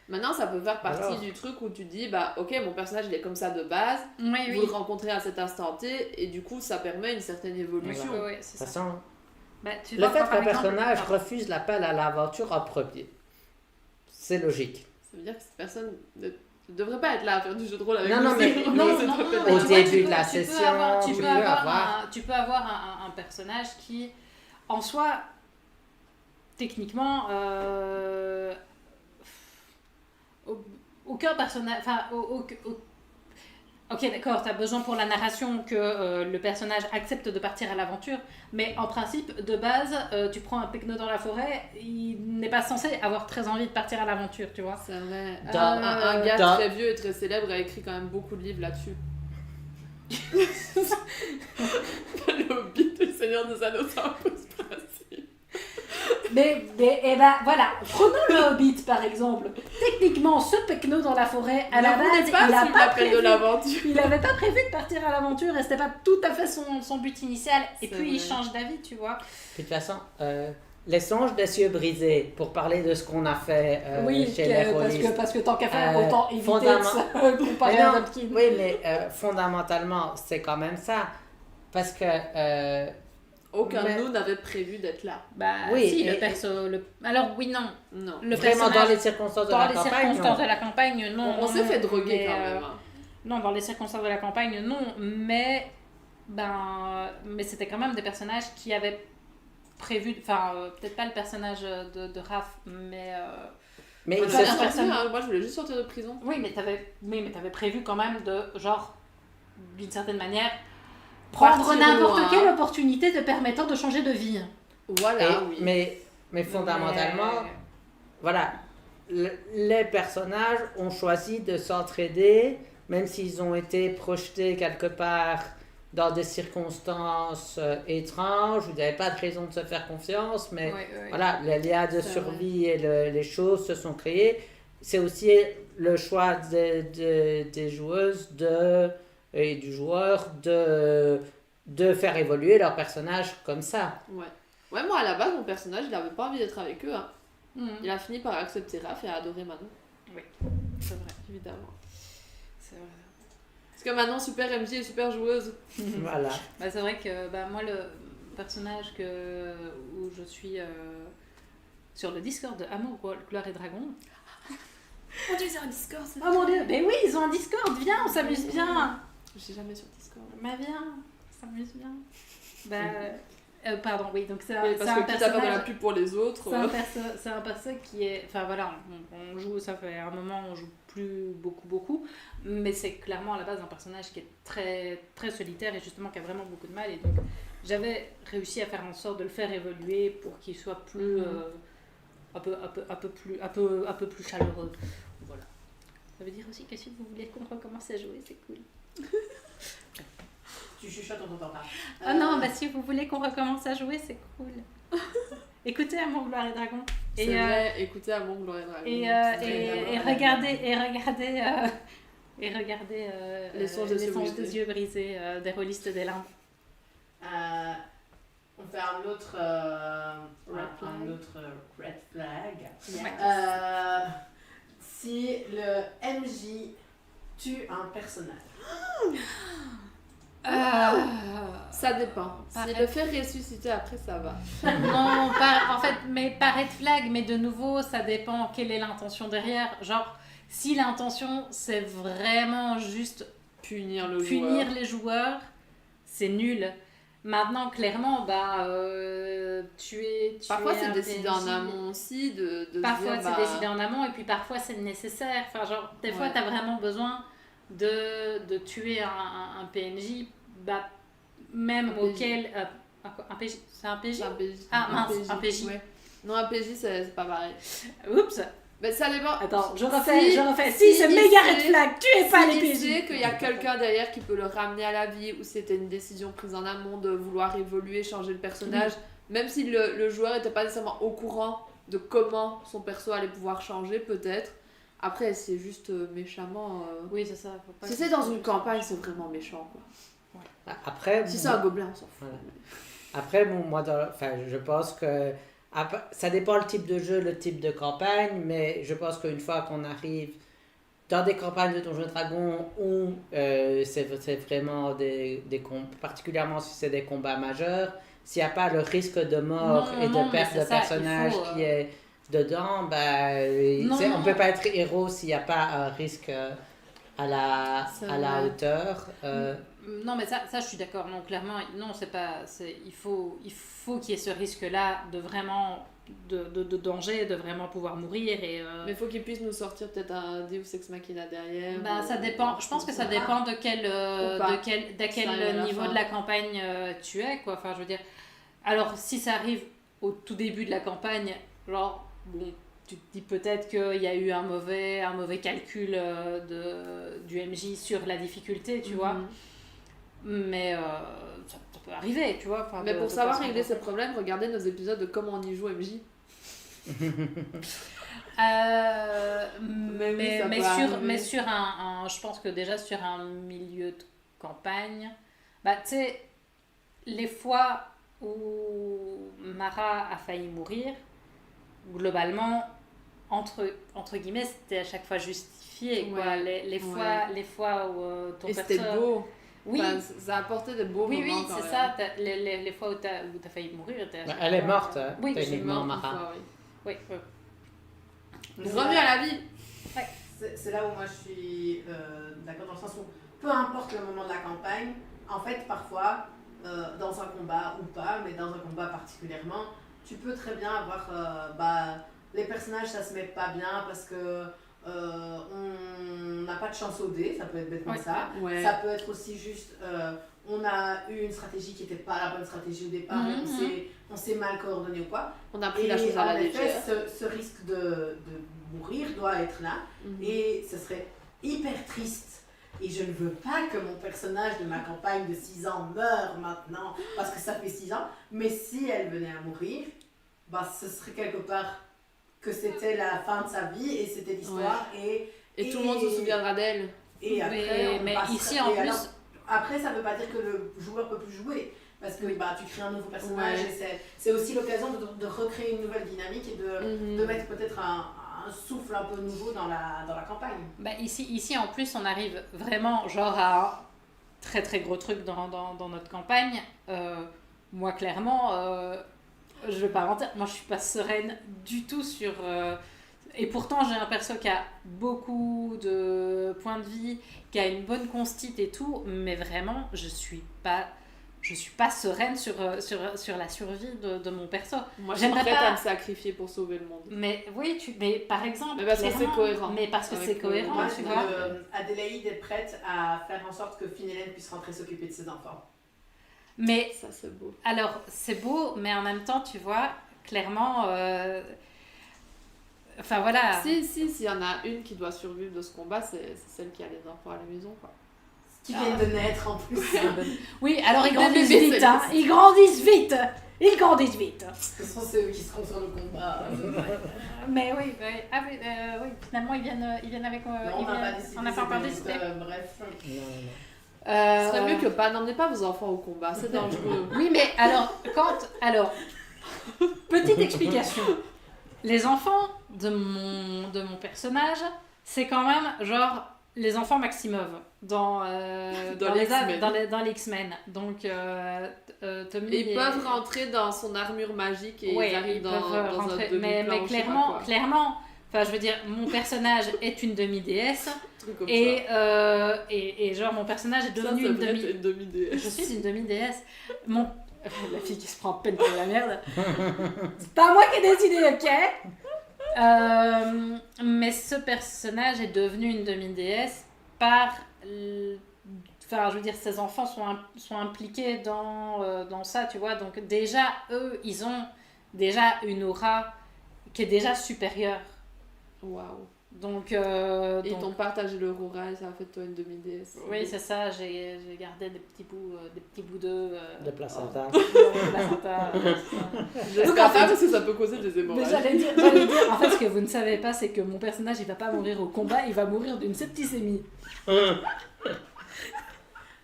Maintenant ça peut faire partie Alors. du truc où tu dis bah ok mon personnage il est comme ça de base, Oui, vous le rencontrez à cet instant T et du coup ça permet une certaine évolution. Oui, De c'est toute ça. façon, Tu le vois, fait par qu'un exemple- personnage refuse l'appel à l'aventure en premier, c'est logique. Ça veut dire que cette personne ne devrait pas être là à faire du jeu de rôle avec Non, nous. non, mais- C'est- Non, c'est non, trop non, pénible. mais Au tu vois, début de la tu peux session, avoir- tu peux avoir- tu peux avoir un personnage qui, en soi, techniquement, aucun personnage... Enfin, ok, d'accord, t'as besoin pour la narration que le personnage accepte de partir à l'aventure, mais en principe, de base, tu prends un pecno dans la forêt, il n'est pas censé avoir très envie de partir à l'aventure, tu vois. C'est vrai. Dans- Un gars dans- très vieux et très célèbre a écrit quand même beaucoup de livres là-dessus. Le Hobbit et le Seigneur des Anneaux, c'est un peu ce principe. Mais voilà, prenons le Hobbit par exemple. Techniquement, ce pecno dans la forêt, à la Ne base, voulez pas il a suivre pas l'appel de prévu. l'aventure. Il avait pas prévu de partir à l'aventure et c'était pas tout à fait Son but initial, et C'est puis il vrai. change d'avis, tu vois. Puis de toute façon, les songes des cieux brisés, pour parler de ce qu'on a fait chez les rôlistes. parce que tant qu'à faire, Euh, autant éviter fondament- de se comparer Mais à non, Tolkien. oui, mais fondamentalement, c'est quand même ça. Parce que... Aucun Mais- de nous n'avait prévu d'être là. Bah Oui, si, et- le perso... Alors oui, non. Non. Le vraiment dans personnage, les circonstances de dans la les campagne, circonstances non. de la campagne, non. On non, s'est non, fait droguer mais, quand même. hein. Non, dans les circonstances de la campagne, non. Mais c'était quand même des personnages qui avaient prévu... Enfin, peut-être pas le personnage de Raph, mais... Mais Moi, ils j'ai se rien sont- personne- entendu, hein. Moi je voulais juste sortir de prison. Oui, mais t'avais prévu quand même de, genre, d'une certaine manière, prendre Partir n'importe loin. quelle opportunité te permettant de changer de vie. Voilà, et- oui. mais fondamentalement, voilà, les personnages ont choisi de s'entraider, même s'ils ont été projetés quelque part dans des circonstances étranges, où il n'y avait pas de raison de se faire confiance, mais voilà, les liens de C'est survie et les choses se sont créées. C'est aussi le choix des joueuses et du joueur de faire évoluer leur personnage comme ça. Ouais. Ouais, moi à la base, mon personnage, il avait pas envie d'être avec eux. Hein. Mhm. Il a fini par accepter Raph et adorer Manon, C'est vrai, évidemment. c'est vrai. Parce que Manon, super MJ et super joueuse. Voilà. Bah, c'est vrai que moi, personnage où je suis sur le Discord de Amour, Gloire et Dragon. Mon Dieu, c'est un Discord. Oh mon Dieu, mais oui, ils ont un Discord, viens, on s'amuse bien. Je suis jamais sur Discord. Bah viens, on s'amuse bien. Pardon, oui, donc c'est Oui, c'est parce un que quitte à faire de la personnage... pub pour les autres. C'est un perso qui est... Enfin voilà, on joue, ça fait un moment, on joue plus beaucoup, mais c'est clairement à la base un personnage qui est très, très solitaire et justement qui a vraiment beaucoup de mal. Et donc j'avais réussi à faire en sorte de le faire évoluer pour qu'il soit plus... un peu plus chaleureux. Voilà. Ça veut dire aussi que si vous voulez qu'on recommence à jouer, c'est cool. Tu chuchotes, on t'entend pas. Ah non, bah si vous voulez qu'on recommence à jouer, c'est cool. Écoutez Amour, Gloire et Dragon. C'est vrai, écoutez Amour, Gloire et Dragon. Et regardez Les songes des yeux brisés des rôlistes des limbes. On fait un autre red flag. Ouais. Si le MJ tue un personnage. Ça dépend. Pareil. Si le fait ressusciter après, ça va. Non, en fait, mais pas red flag, mais de nouveau, ça dépend quelle est l'intention derrière. Genre, si l'intention, c'est vraiment juste Punir les joueurs, c'est nul. Maintenant, clairement, tuer Parfois, c'est un décidé PNJ. en amont aussi de Parfois, se c'est dire, décidé en amont, et puis parfois, c'est nécessaire. Enfin, genre, des fois, Ouais. t'as vraiment besoin de tuer un PNJ, même Un PJ. auquel... un PJ, c'est un PJ? Un PJ. Ah, mince, un PJ. Ouais. Non, un PJ, c'est pas pareil. Oups. Mais ça dépend. Attends, je Si- refais. si c'est il méga sait- red flag, tuez pas les il PJ. sait qu'il y a quelqu'un derrière qui peut le ramener à la vie, ou c'était une décision prise en amont de vouloir évoluer, changer le personnage, même si le joueur n'était pas nécessairement au courant de comment son perso allait pouvoir changer, peut-être. Après, c'est juste méchamment. Oui, c'est ça. Faut pas Si que- c'est dans une campagne, c'est vraiment méchant, quoi. Après, Si c'est un gobelin, on s'en fout. Voilà. Après, moi, je pense que ça dépend le type de jeu, le type de campagne, mais je pense qu'une fois qu'on arrive dans des campagnes de Donjons et Dragons où c'est vraiment particulièrement si c'est des combats majeurs, s'il n'y a pas le risque de mort Non, et de non, mais perte c'est de ça, il personnage faut, qui est dedans, Non, on non. peut pas être héros s'il n'y a pas un risque à C'est la vrai. hauteur. Non, mais ça, je suis d'accord. Non, clairement, non, c'est pas. Il faut qu'il y ait ce risque-là de vraiment de danger, de vraiment pouvoir mourir et. Mais il faut qu'il puisse nous sortir peut-être un Deus Ex Machina derrière. Ça dépend. Je pense que ça dépend de quel Ou pas. de quel Ça arrive à la niveau fin. de la campagne tu es, quoi. Enfin, je veux dire. Alors, si ça arrive au tout début de la campagne, genre, bon, tu te dis peut-être qu'il y a eu un mauvais calcul du MJ sur la difficulté, tu vois. Mais ça peut arriver, tu vois. Enfin, Mais de- pour de savoir pas se régler rendre ces problèmes, regardez nos épisodes de comment on y joue MJ. Mais ça peut arriver. sur je pense que déjà sur un milieu de campagne, tu sais, les fois où Mara a failli mourir, globalement, entre guillemets, c'était à chaque fois justifié, quoi. Ouais. Les fois où ton Et c'était perso... beau. Oui, Enfin, ça a apporté de beaux oui, moments. oui, quand c'est même. ça. Les fois où t'as failli mourir, t'es à chaque Elle est fois- morte, Oui, Je suis techniquement, morte une Mara. fois, oui. oui. Revenu à la vie. C'est là où moi je suis d'accord dans le sens où peu importe le moment de la campagne, en fait parfois dans un combat ou pas, mais dans un combat particulièrement, tu peux très bien avoir les personnages ça se met pas bien parce que on n'a pas de chance au dé, ça peut être bêtement Ouais. ça. Ouais. Ça peut être aussi juste, on a eu une stratégie qui n'était pas la bonne stratégie au départ, Mhm, et on s'est mal coordonné ou quoi. On a pris Et la chose à en la effet, légère. ce risque de mourir doit être là. Mhm. Et ce serait hyper triste. Et je ne veux pas que mon personnage de ma campagne de 6 ans meure maintenant, parce que ça fait 6 ans. Mais si elle venait à mourir, ce serait quelque part que c'était la fin de sa vie et c'était l'histoire. Et tout le monde se souviendra d'elle. Et après, Mais on passera- ici, en et plus... alors, après, ça ne veut pas dire que le joueur peut plus jouer. Parce que tu crées un nouveau personnage Ouais. et c'est aussi l'occasion de recréer une nouvelle dynamique et Mhm. de mettre peut-être un souffle un peu nouveau dans la campagne. Ici, en plus, on arrive vraiment genre à un très très gros truc dans notre campagne. moi clairement, je vais pas mentir, moi je suis pas sereine du tout sur... et pourtant j'ai un perso qui a beaucoup de points de vie, qui a une bonne constite et tout, mais vraiment je suis pas sereine sur la survie de mon perso. Moi, je suis J'aimerais prête pas- à me sacrifier pour sauver le monde. Mais oui, mais par exemple... Mais parce que c'est clairement, cohérent. Mais parce que Avec c'est cohérent, Moi, tu vois. Adélaïde est prête à faire en sorte que Finn-Hélène puisse rentrer s'occuper de ses enfants. Mais Ça, c'est beau. alors, c'est beau, mais en même temps, tu vois, clairement... Enfin voilà. S'il y en a une qui doit survivre de ce combat, c'est celle qui a les enfants à la maison, quoi. Qui viennent de naître en plus. Oui, alors ils Des grandissent bébés, vite, c'est hein. Ils grandissent vite. Ils grandissent vite. Ce sont ceux qui seront sur le combat. Mais oui, oui, finalement ils viennent avec... Non, ils on n'a pas viennent- décidé. on n'a pas encore c'était décidé. juste, bref. Non, non. Ce serait mieux que pas. N'emmenez pas vos enfants au combat, c'est dangereux. Oui, mais alors, petite explication. Les enfants de mon personnage, c'est quand même genre les enfants Maximov dans Dans les X-Men. dans les X-Men. Donc, Tommy... Et ils peuvent rentrer dans son armure magique et Ouais, ils arrivent dans peuvent un rentrer. demi-plan, Mais je sais pas clairement, enfin, je veux dire, mon personnage est une demi-déesse. quoi. Un truc comme Et genre, mon personnage est ça. devenu Ça, une c'est vrai, t'es demi... une demi-déesse. Je suis une demi-déesse. La fille qui se prend peine pour la merde. C'est pas moi qui ai décidé, ok? Mais ce personnage est devenu une demi-déesse par... Enfin, je veux dire, ses enfants sont impliqués dans ça, tu vois. Donc déjà, eux, ils ont déjà une aura qui est déjà supérieure. Waouh. Donc, Et donc- ils t'ont partagé le aura et ça a fait de toi une demi-déesse. oui, c'est ça, j'ai gardé des petits bouts de De placenta. de placenta, c'est ça. J'espère pas parce que ça peut causer des Mais hémorrages. j'allais dire, en fait, ce que vous ne savez pas, c'est que mon personnage, il va pas mourir au combat, il va mourir d'une septicémie.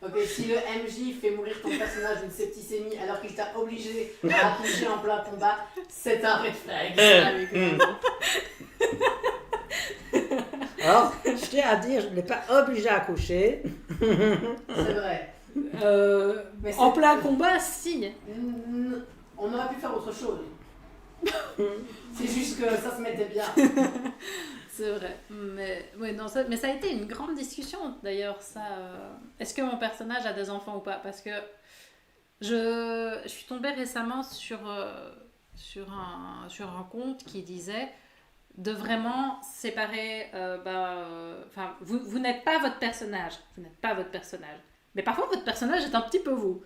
Ok, si le MJ fait mourir ton personnage d'une septicémie alors qu'il t'a obligé à accoucher en plein combat, c'est un red flag. Alors, je tiens à dire, je n'ai pas obligé à coucher. C'est vrai. Mais En plein combat, si. On aurait pu faire autre chose. C'est juste que ça se mettait bien. C'est vrai. Mais ça a été une grande discussion, d'ailleurs, ça. Est-ce que mon personnage a des enfants ou pas? Parce que je suis tombée récemment sur un compte qui disait de vraiment séparer... Enfin, vous n'êtes pas votre personnage. Vous n'êtes pas votre personnage. Mais parfois, votre personnage est un petit peu vous.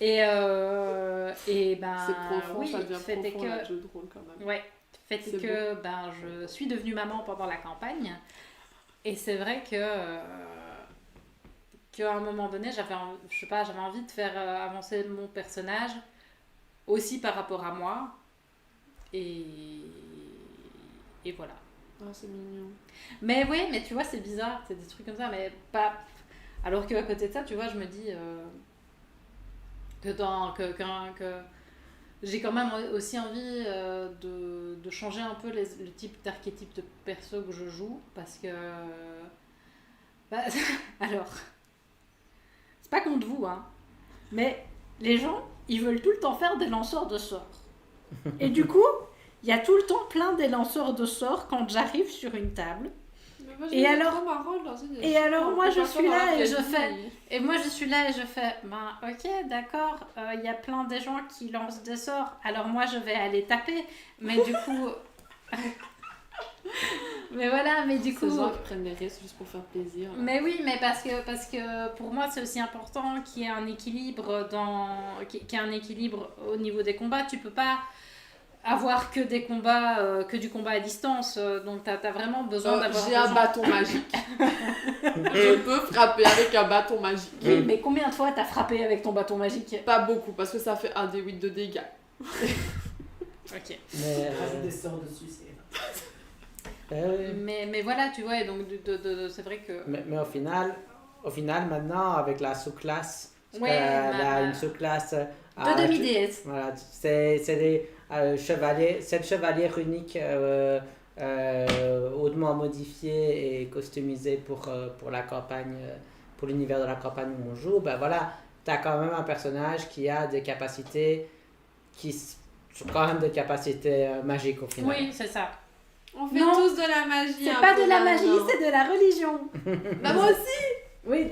Et ben... C'est profond, oui, ça devient fait profond que- là, le jeu de rôle quand même. Ouais, fait C'est que ben, je suis devenue maman pendant la campagne. Et c'est vrai qu'à un moment donné, j'avais envie de faire avancer mon personnage aussi par rapport à moi. Et voilà. Ah, c'est mignon. Mais oui, mais tu vois, c'est bizarre, c'est des trucs comme ça, mais pas... Alors qu'à côté de ça, tu vois, je me dis que j'ai quand même aussi envie de changer un peu le type d'archétype de perso que je joue, parce que... Bah, alors, c'est pas contre vous, hein, mais les gens, ils veulent tout le temps faire des lanceurs de sorts. Et du coup, il y a tout le temps plein des lanceurs de sorts quand j'arrive sur une table. Et alors, moi, je suis là et je fais... Et moi, je suis là et je fais, ben, ok, d'accord, il y a plein de gens qui lancent des sorts, alors moi, je vais aller taper, mais du coup... mais voilà, mais du coup... Ces gens qui prennent des risques juste pour faire plaisir. Mais oui, mais parce que pour moi, c'est aussi important qu'il y ait un équilibre qu'il y ait un équilibre au niveau des combats. Tu peux pas avoir que des combats, que du combat à distance, donc t'as vraiment besoin d'avoir... J'ai un bâton magique. Je peux frapper avec un bâton magique. Oui, mais combien de fois t'as frappé avec ton bâton magique? Pas beaucoup, parce que ça fait un des 8 de dégâts. Ok. Mais, Rajoute des sorts dessus, c'est... oui. Mais voilà, tu vois, et donc c'est vrai que... Mais au final, maintenant, avec la sous-classe, Ouais, elle a une sous-classe... de demi-déesse. Voilà, c'est des chevaliers, 7 chevaliers uniques hautement modifiés et customisés pour la campagne, pour l'univers de la campagne où on joue. Ben voilà, t'as quand même un personnage qui a des capacités qui sont quand même des capacités magiques au final. Oui, c'est ça. On fait Non. tous de la magie. C'est un pas peu de la maintenant. magie, c'est de la religion. Bah, moi aussi. Oui,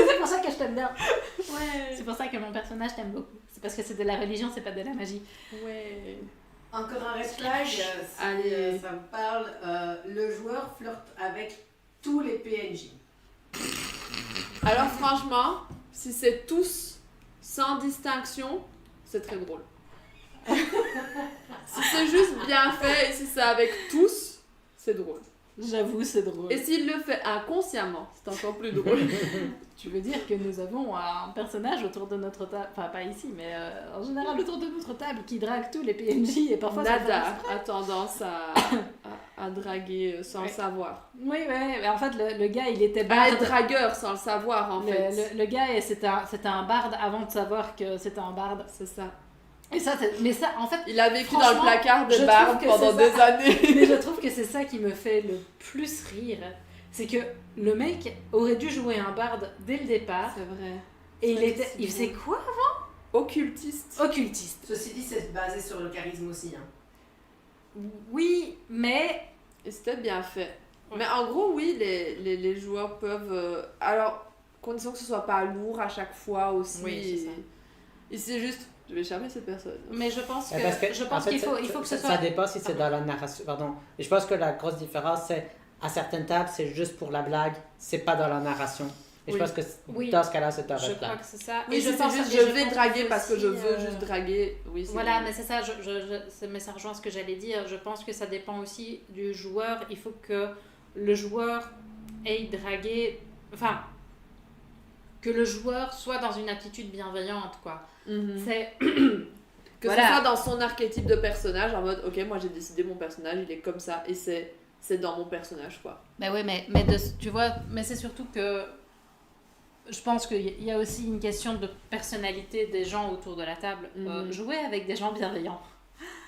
c'est pour ça que je t'aime bien. Ouais. C'est pour ça que mon personnage t'aime beaucoup. C'est parce que c'est de la religion, c'est pas de la magie. Ouais. Encore un red flag, si Allez. ça vous parle, le joueur flirte avec tous les PNJ. Alors franchement, si c'est tous sans distinction, c'est très drôle. Si c'est juste bien fait et si c'est avec tous, c'est drôle. J'avoue, c'est drôle. Et s'il le fait inconsciemment, c'est encore plus drôle. Tu veux dire que nous avons un personnage autour de notre table, enfin pas ici, mais en général autour de notre table qui drague tous les PNJ et parfois ça fait Nada a tendance à draguer sans le savoir. Oui, mais en fait le gars il était À barde. être dragueur sans le savoir en fait. Le gars c'était un barde avant de savoir que c'était un barde. C'est ça. Et ça, mais ça en fait, Il a vécu dans le Franchement, placard je de barbe trouve que pendant c'est des ça. années. mais je trouve que c'est ça qui me fait le plus rire. C'est que le mec aurait dû jouer un barde dès le départ C'est vrai. et vrai que c'est il faisait quoi? Occultiste. Occultiste. Ceci dit, c'est basé sur le charisme aussi. Hein. Oui, mais Et c'était bien fait. Ouais. Mais en gros, oui, les joueurs peuvent... alors, condition que ce soit pas lourd à chaque fois aussi. Oui, c'est ça. Et c'est juste, je vais charmer cette personne. Mais je pense Ouais, parce que, je en pense fait, qu'il faut que ce soit. Ça dépend si c'est dans la narration. Pardon. Et je pense que la grosse différence, c'est à certaines tables, c'est juste pour la blague, c'est pas dans la narration. Et Oui. je pense que Oui. dans ce cas-là, c'est un Je red crois flag. que c'est ça. Oui, et je pense juste, et je vais pense draguer parce que je aussi, veux juste draguer. Oui, c'est Voilà, mais c'est ça, mais ça rejoint ce que j'allais dire. Je pense que ça dépend aussi du joueur. Il faut que le joueur ait dragué. Enfin, que le joueur soit dans une attitude bienveillante, quoi. Mhm. C'est. Que Voilà. ce soit dans son archétype de personnage, en mode, ok, moi j'ai décidé mon personnage, il est comme ça, et c'est dans mon personnage, quoi. Ben oui, tu vois, mais c'est surtout que je pense qu'il y a aussi une question de personnalité des gens autour de la table. Mhm. Jouer avec des gens bienveillants,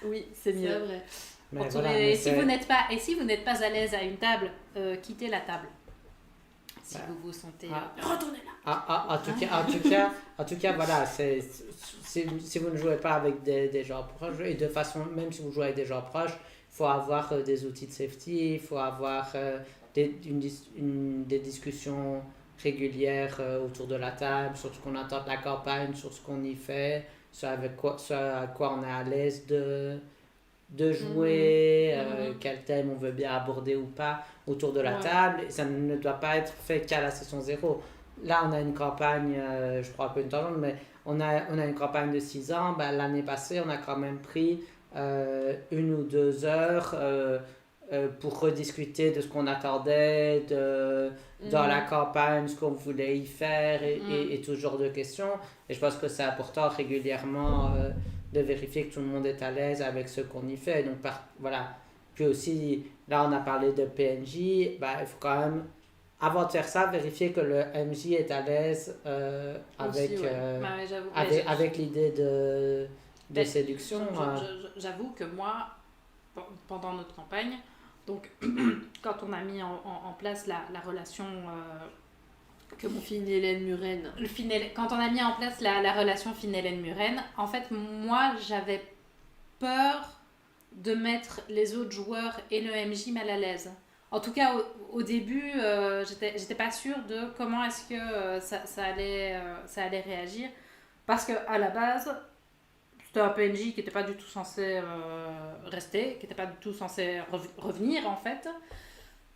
Oui, c'est mieux. c'est vrai. Mais Entouré- voilà, mais et si c'est- vous n'êtes pas à l'aise à une table, quittez la table. Si Ouais. vous vous sentez... Ah. Retournez là. En tout cas, voilà, si vous ne jouez pas avec des gens proches, et de façon, même si vous jouez avec des gens proches, il faut avoir des outils de safety, il faut avoir des discussions régulières autour de la table, sur ce qu'on attend de la campagne, sur ce qu'on y fait, ce à quoi on est à l'aise de jouer, quel thème on veut bien aborder ou pas autour de la Ouais. table. Et ça ne doit pas être fait qu'à la session 0. Là, on a une campagne, je crois un peu une tangente, mais on a une campagne de 6 ans. Ben, l'année passée, on a quand même pris 1 ou 2 heures pour rediscuter de ce qu'on attendait, dans la campagne, ce qu'on voulait y faire et tout ce genre de questions. Et je pense que c'est important régulièrement de vérifier que tout le monde est à l'aise avec ce qu'on y fait. Donc, voilà. Puis aussi, là, on a parlé de PNJ. Ben, il faut quand même, avant de faire ça, vérifier que le MJ est à l'aise avec, Aussi, ouais. Bah ouais, j'avoue. avec l'idée de Mais séduction. J'avoue que moi, pendant notre campagne, donc quand on a mis en place la relation que mon Fine Hélène Muren. quand on a mis en place la relation Fine-Hélène-Muren, en fait, moi, j'avais peur de mettre les autres joueurs et le MJ mal à l'aise. En tout cas, au début, j'étais pas sûre de comment est-ce que ça allait réagir. Parce qu'à la base, c'était un PNJ qui n'était pas du tout censé rester, qui n'était pas du tout censé revenir, en fait.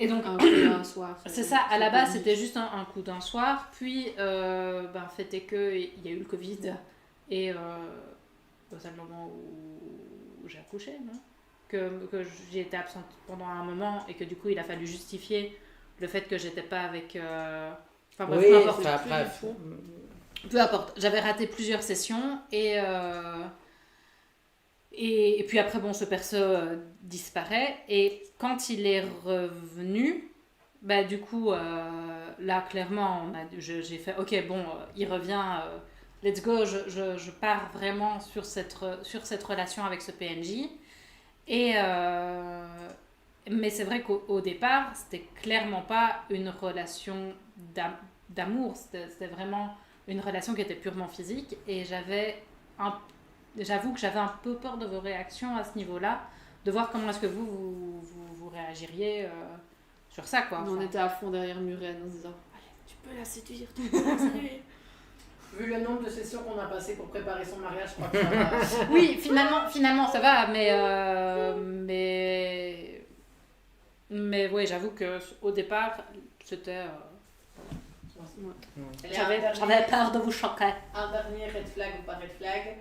Et donc, Un soir. c'est ça, à la base c'était juste un coup d'un soir, puis fait est qu'il y a eu le Covid et c'est le moment où j'ai accouché, non que j'ai été absente pendant un moment et que du coup il a fallu justifier le fait que j'étais pas avec... Enfin bref, Oui, peu importe. enfin, bref. Peu importe, j'avais raté plusieurs sessions et puis après, bon, ce perso disparaît. Et quand il est revenu, bah, du coup, là, clairement, j'ai fait, ok, bon, il revient, let's go, je pars vraiment sur cette relation avec ce PNJ. Mais c'est vrai qu'au départ, c'était clairement pas une relation d'amour, c'était vraiment une relation qui était purement physique et j'avoue que j'avais un peu peur de vos réactions à ce niveau-là, de voir comment est-ce que vous réagiriez sur ça, quoi. Nous, on Enfin, était à fond derrière Muriel en se disant allez, tu peux la séduire, tu peux la séduire. Vu le nombre de sessions qu'on a passées pour préparer son mariage, je crois que ça va. oui, finalement ça va, mais ouais, j'avoue que au départ, c'était j'avais peur de vous choquer. Un dernier red flag ou pas red flag.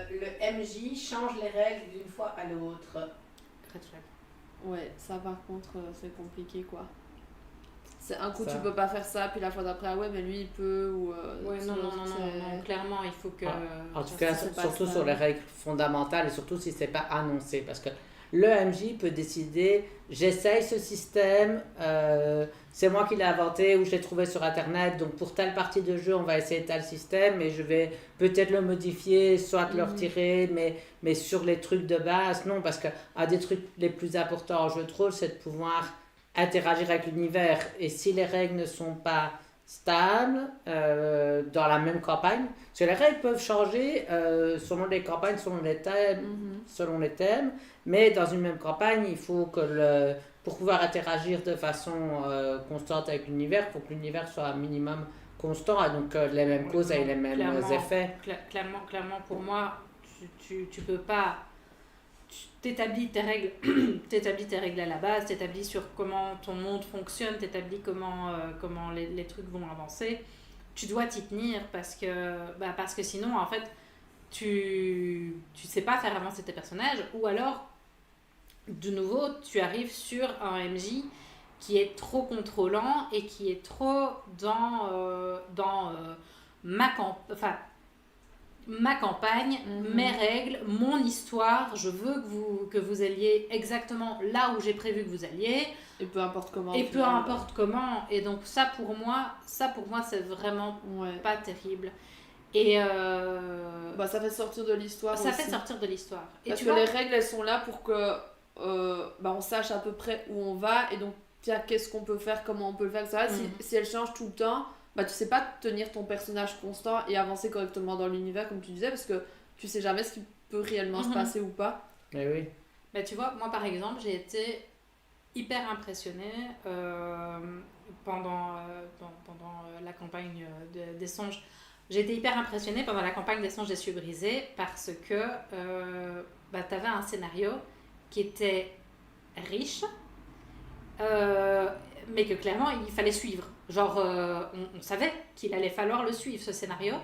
Le MJ change les règles d'une fois à l'autre. Red flag. Ouais, ça par contre, c'est compliqué quoi. C'est un coup Ça. tu peux pas faire ça, puis la fois d'après, ah ouais, mais lui il peut, ou. Ouais, non, clairement, il faut que. En tout ça cas, se passe surtout pas. sur les règles fondamentales et surtout si c'est pas annoncé. Parce que le MJ peut décider, j'essaye ce système, c'est moi qui l'ai inventé ou je l'ai trouvé sur Internet, donc pour telle partie de jeu, on va essayer tel système et je vais peut-être le modifier, soit le retirer, mais sur les trucs de base, non. Parce que un des trucs les plus importants en jeu de rôle, c'est de pouvoir interagir avec l'univers. Et si les règles ne sont pas stables dans la même campagne, parce que les règles peuvent changer selon les campagnes, selon les thèmes, mais dans une même campagne, il faut que pour pouvoir interagir de façon constante avec l'univers, il faut que l'univers soit un minimum constant, et donc les mêmes causes aient les mêmes effets. Clairement, pour moi, tu peux pas. Tu t'établis tes règles, tes règles à la base, t'établis sur comment ton monde fonctionne, t'établis comment les trucs vont avancer. Tu dois t'y tenir parce que sinon, en fait, tu sais pas faire avancer tes personnages, ou alors, de nouveau, tu arrives sur un MJ qui est trop contrôlant et qui est trop dans ma campagne, mes règles, mon histoire, je veux que vous alliez exactement là où j'ai prévu que vous alliez. Et peu importe comment. Et peu importe comment. Et donc ça pour moi c'est vraiment pas terrible. Et ça fait sortir de l'histoire ça aussi. fait sortir de l'histoire. Et Parce tu que vois, les règles, elles sont là pour que on sache à peu près où on va, et donc tiens, qu'est-ce qu'on peut faire, comment on peut le faire, etc. Si elles changent tout le temps, tu sais pas tenir ton personnage constant et avancer correctement dans l'univers, comme tu disais, parce que tu sais jamais ce qui peut réellement se passer ou pas. Mais oui. Mais tu vois, moi par exemple, j'ai été hyper impressionnée pendant la campagne des songes. J'ai été hyper impressionnée pendant la campagne des songes des cieux brisés parce que t'avais un scénario qui était riche, mais que clairement il fallait suivre. Genre, on savait qu'il allait falloir le suivre, ce scénario.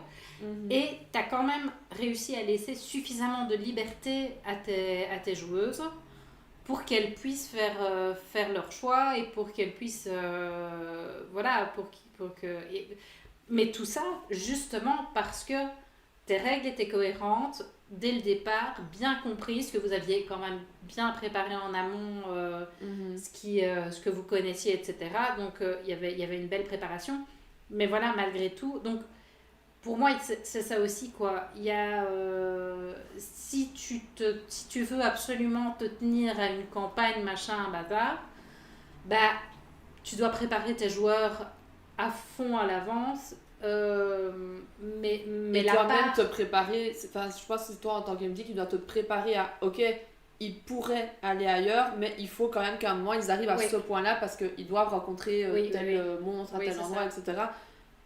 Et tu as quand même réussi à laisser suffisamment de liberté à tes joueuses pour qu'elles puissent faire leur choix et pour qu'elles puissent... Mais tout ça, justement, parce que tes règles étaient cohérentes dès le départ, bien comprises, que vous aviez quand même bien préparé en amont ce que vous connaissiez, etc. Donc, il y avait une belle préparation. Mais voilà, malgré tout... Donc, pour moi, c'est ça aussi, quoi. Il y a... si tu veux absolument te tenir à une campagne, machin, bazar, tu dois préparer tes joueurs à fond à l'avance. Mais toi-même te préparer, je pense que c'est toi en tant qu'MD qui dois te préparer à ok, ils pourraient aller ailleurs, mais il faut quand même qu'à un moment ils arrivent à ce point-là parce qu'ils doivent rencontrer tel monstre à tel endroit, etc.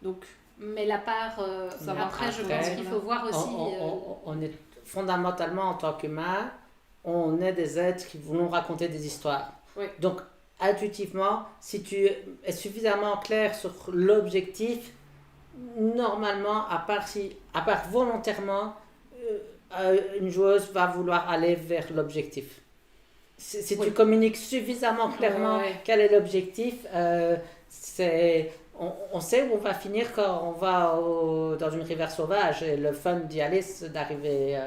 Donc, mais la part après je pense qu'il faut voir aussi on est fondamentalement en tant qu'humain, on est des êtres qui voulons raconter des histoires. Donc intuitivement, si tu es suffisamment clair sur l'objectif, normalement, à part volontairement, une joueuse va vouloir aller vers l'objectif. Si tu communiques suffisamment clairement quel est l'objectif, on sait où on va finir quand on va dans une rivière sauvage, et le fun d'y aller, c'est d'arriver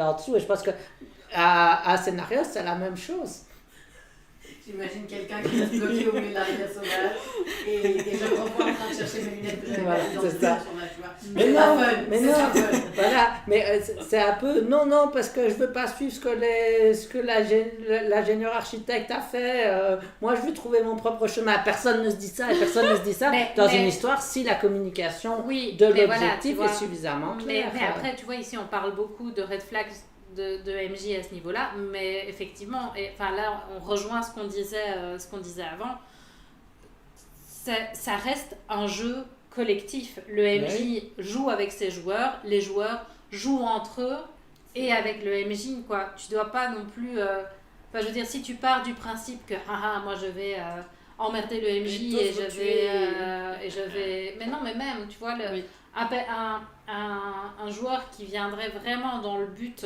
en dessous. Et je pense qu'à un scénario, c'est la même chose. J'imagine quelqu'un qui reste bloqué au milieu de la rivière sauvage et je me revois en train de chercher mes lunettes que j'avais Voilà, perdues dans c'est cette ça. situation-là, tu vois. Mais C'est non, pas fun, mais c'est non. pas fun. Voilà, mais c'est un peu non, parce que je veux pas suivre ce que l'ingénieur architecte a fait. Moi, je veux trouver mon propre chemin. Personne ne se dit ça et personne ne se dit ça dans une histoire si la communication Oui, de mais voilà, l'objectif tu vois. est suffisamment claire. Mais après, tu vois, ici, on parle beaucoup de red flags de MJ à ce niveau-là, mais effectivement, enfin là, on rejoint ce qu'on disait avant. Ça reste un jeu collectif. Le MJ joue avec ses joueurs, les joueurs jouent entre eux et avec le MJ, quoi. Tu dois pas non plus... Enfin, je veux dire, si tu pars du principe que moi je vais emmerder le MJ et je vais... Mais non, mais même, tu vois, un joueur qui viendrait vraiment dans le but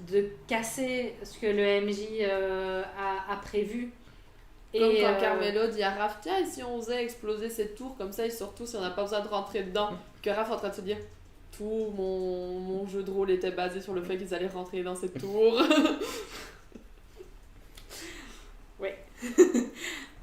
de casser ce que le MJ a prévu. Comme quand Carmelo dit à Raph, tiens, et si on osait exploser cette tour, comme ça ils sortent tous et on n'a pas besoin de rentrer dedans. Que Raph est en train de se dire, tout mon jeu de rôle était basé sur le fait qu'ils allaient rentrer dans cette tour. Ouais.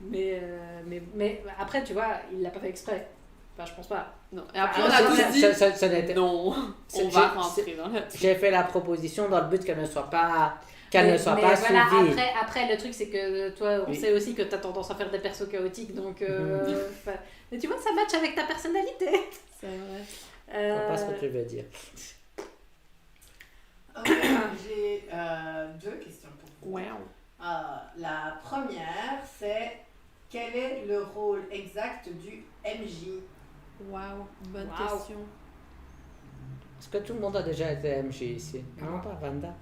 mais après, tu vois, il l'a pas fait exprès. Enfin, je pense pas. Non. Et après, on a tous dit, non, on va rentrer dans la tour. J'ai fait la proposition dans le but qu'elle ne soit pas... Voilà, suivie. après, le truc, c'est que toi, on sait aussi que tu as tendance à faire des persos chaotiques, donc... mais tu vois, ça match avec ta personnalité. C'est vrai. Je vois pas ce que tu veux dire. Ok, j'ai 2 questions pour vous. Wow. La première, c'est quel est le rôle exact du MJ? Wow, bonne Wow. question. Est-ce que tout le monde a déjà été MJ ici? Non, pas Vanda.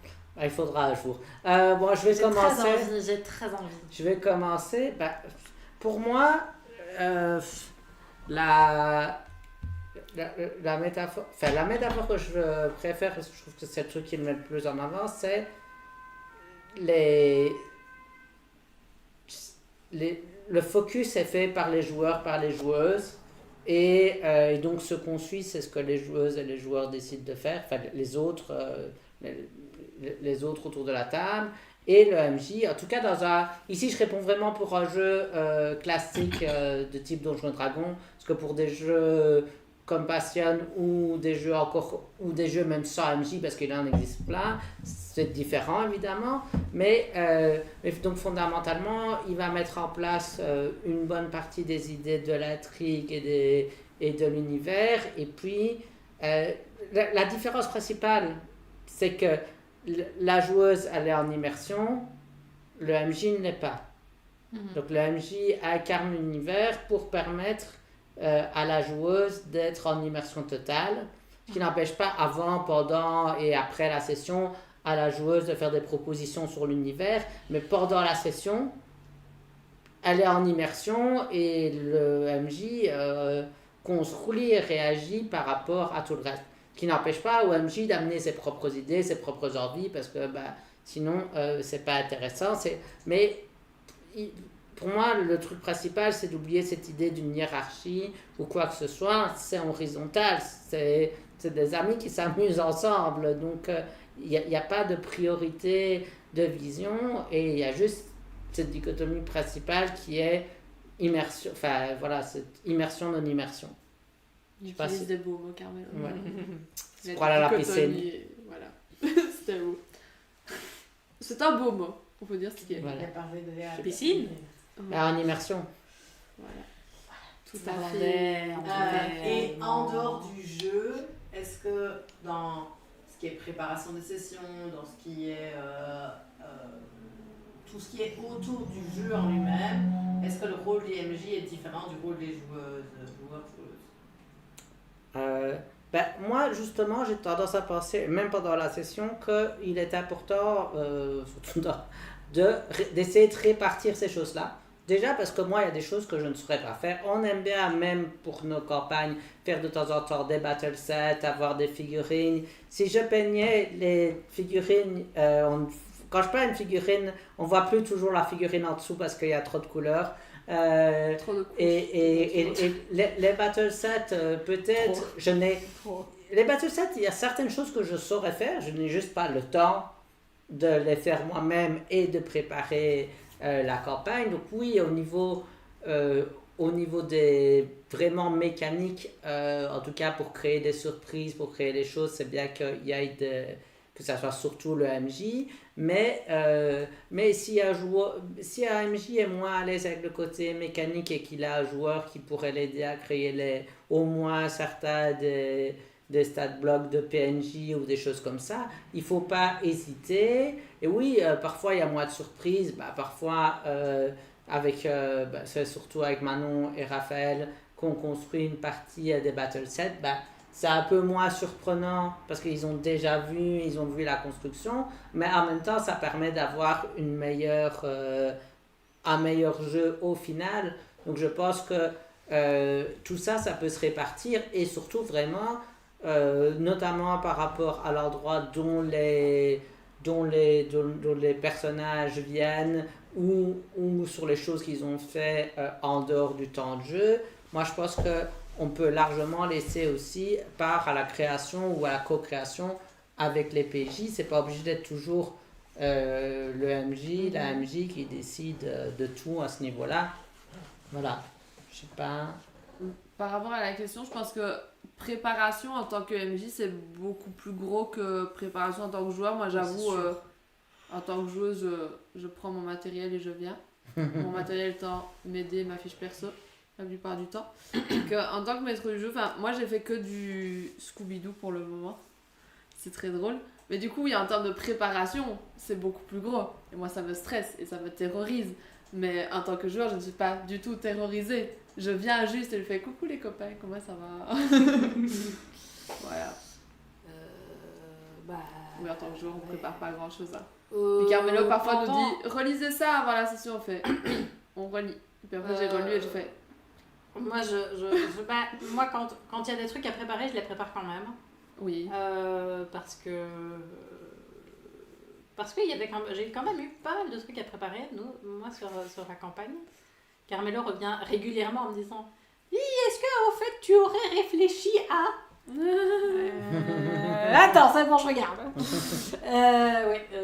Il faudra un jour. Bon, je vais commencer. J'ai très envie. Je vais commencer. Pour moi, la métaphore, la métaphore que je préfère, parce que je trouve que c'est le truc qui me met le plus en avant, c'est le focus est fait par les joueurs, par les joueuses. Et donc, ce qu'on suit, c'est ce que les joueuses et les joueurs décident de faire. Enfin, les autres autour de la table. Et le MJ, en tout cas, ici, je réponds vraiment pour un jeu classique de type Donjons et Dragons. Parce que pour des jeux comme Passion ou des jeux même sans MJ, parce qu'il en existe plein, c'est différent évidemment. Mais donc fondamentalement, il va mettre en place une bonne partie des idées de l'intrigue et de l'univers. Et puis, la différence principale, c'est que la joueuse, elle est en immersion, le MJ ne l'est pas. Donc le MJ incarne l'univers pour permettre à la joueuse d'être en immersion totale, ce qui n'empêche pas avant, pendant et après la session à la joueuse de faire des propositions sur l'univers, mais pendant la session, elle est en immersion et le MJ construit et réagit par rapport à tout le reste. Qui n'empêche pas au MJ d'amener ses propres idées, ses propres envies, parce que sinon, c'est pas intéressant. Mais pour moi, le truc principal, c'est d'oublier cette idée d'une hiérarchie ou quoi que ce soit. C'est horizontal, c'est des amis qui s'amusent ensemble. Donc, il n'y a pas de priorité de vision et il y a juste cette dichotomie principale qui est immersion, cette immersion non-immersion. J'utilise des beaux mots, Carmelo. Ouais. C'est pour aller à la piscine. Voilà. C'était beau. C'est un beau mot, on peut dire ce qui est. Voilà. Il a parlé de la Piscine. En immersion. Voilà. Tout Ça à va fait. Et en dehors du jeu, est-ce que dans ce qui est préparation des sessions, dans ce qui est tout ce qui est autour du jeu en lui-même, est-ce que le rôle des MJ est différent du rôle des joueurs? Moi, justement, j'ai tendance à penser, même pendant la session, qu'il est important, surtout d'essayer de répartir ces choses-là. Déjà parce que moi, il y a des choses que je ne saurais pas faire. On aime bien, même pour nos campagnes, faire de temps en temps des battle sets, avoir des figurines. Si je peignais les figurines, quand je peins une figurine, on ne voit plus toujours la figurine en dessous parce qu'il y a trop de couleurs. Trop de couches. Et les battle sets, peut-être, les battle sets, il y a certaines choses que je saurais faire, je n'ai juste pas le temps de les faire moi-même et de préparer la campagne. Donc oui, au niveau des vraiment mécaniques, en tout cas pour créer des surprises, pour créer des choses, c'est bien que ça soit surtout le MJ. Mais si un MJ est moins à l'aise avec le côté mécanique et qu'il a un joueur qui pourrait l'aider à créer au moins certains des stat blocks de PNJ ou des choses comme ça, il ne faut pas hésiter. Et oui, parfois il y a moins de surprises, parfois c'est surtout avec Manon et Raphaël qu'on construit une partie des battle sets, c'est un peu moins surprenant parce qu'ils ont déjà vu la construction, mais en même temps ça permet d'avoir un meilleur jeu au final. Donc je pense que tout ça peut se répartir et surtout vraiment notamment par rapport à l'endroit dont les personnages viennent ou sur les choses qu'ils ont fait en dehors du temps de jeu. Moi je pense qu'on peut largement laisser aussi part à la création ou à la co-création avec les PJ. C'est pas obligé d'être toujours le MJ, la MJ qui décide de tout à ce niveau-là. Voilà, je sais pas. Par rapport à la question, je pense que préparation en tant que MJ, c'est beaucoup plus gros que préparation en tant que joueur. Moi, j'avoue, en tant que joueuse, je prends mon matériel et je viens. Mon matériel étant m'aider, ma fiche perso, la plupart du temps. Donc, en tant que maître du jeu, moi, j'ai fait que du Scooby-Doo pour le moment. C'est très drôle. Mais du coup, en termes de préparation, c'est beaucoup plus gros. Et moi, ça me stresse et ça me terrorise. Mais en tant que joueur, je ne suis pas du tout terrorisée. Je viens juste et je fais coucou les copains, comment ça va? Voilà. Oui, en tant que joueur, on prépare pas grand chose. Puis Carmelo parfois nous dit relisez ça avant la session. On fait oui, on relit. Et puis après, j'ai relu et je fais. Moi, moi quand il y a des trucs à préparer, je les prépare quand même. Oui. Parce que j'ai quand même eu pas mal de trucs à préparer, moi sur la campagne. Carmelo revient régulièrement en me disant « Est-ce qu'en fait tu aurais réfléchi à... » Attends, c'est bon, je regarde.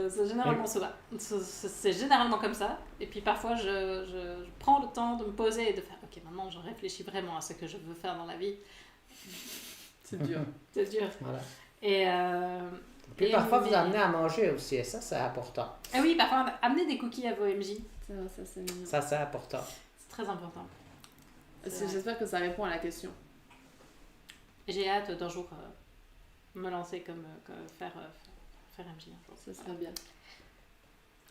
C'est généralement ça. C'est généralement comme ça. Et puis parfois, je prends le temps de me poser et de faire « Ok, maintenant je réfléchis vraiment à ce que je veux faire dans la vie. » C'est dur. C'est dur. Voilà. Et puis parfois, vous amenez à manger aussi, et ça, c'est important. Ah oui, parfois, amener des cookies à vos MJ. Ça, c'est mignon. Ça, c'est important. C'est très important. J'espère que ça répond à la question. J'ai hâte d'un jour me lancer comme faire MJ un jour. Ça serait bien.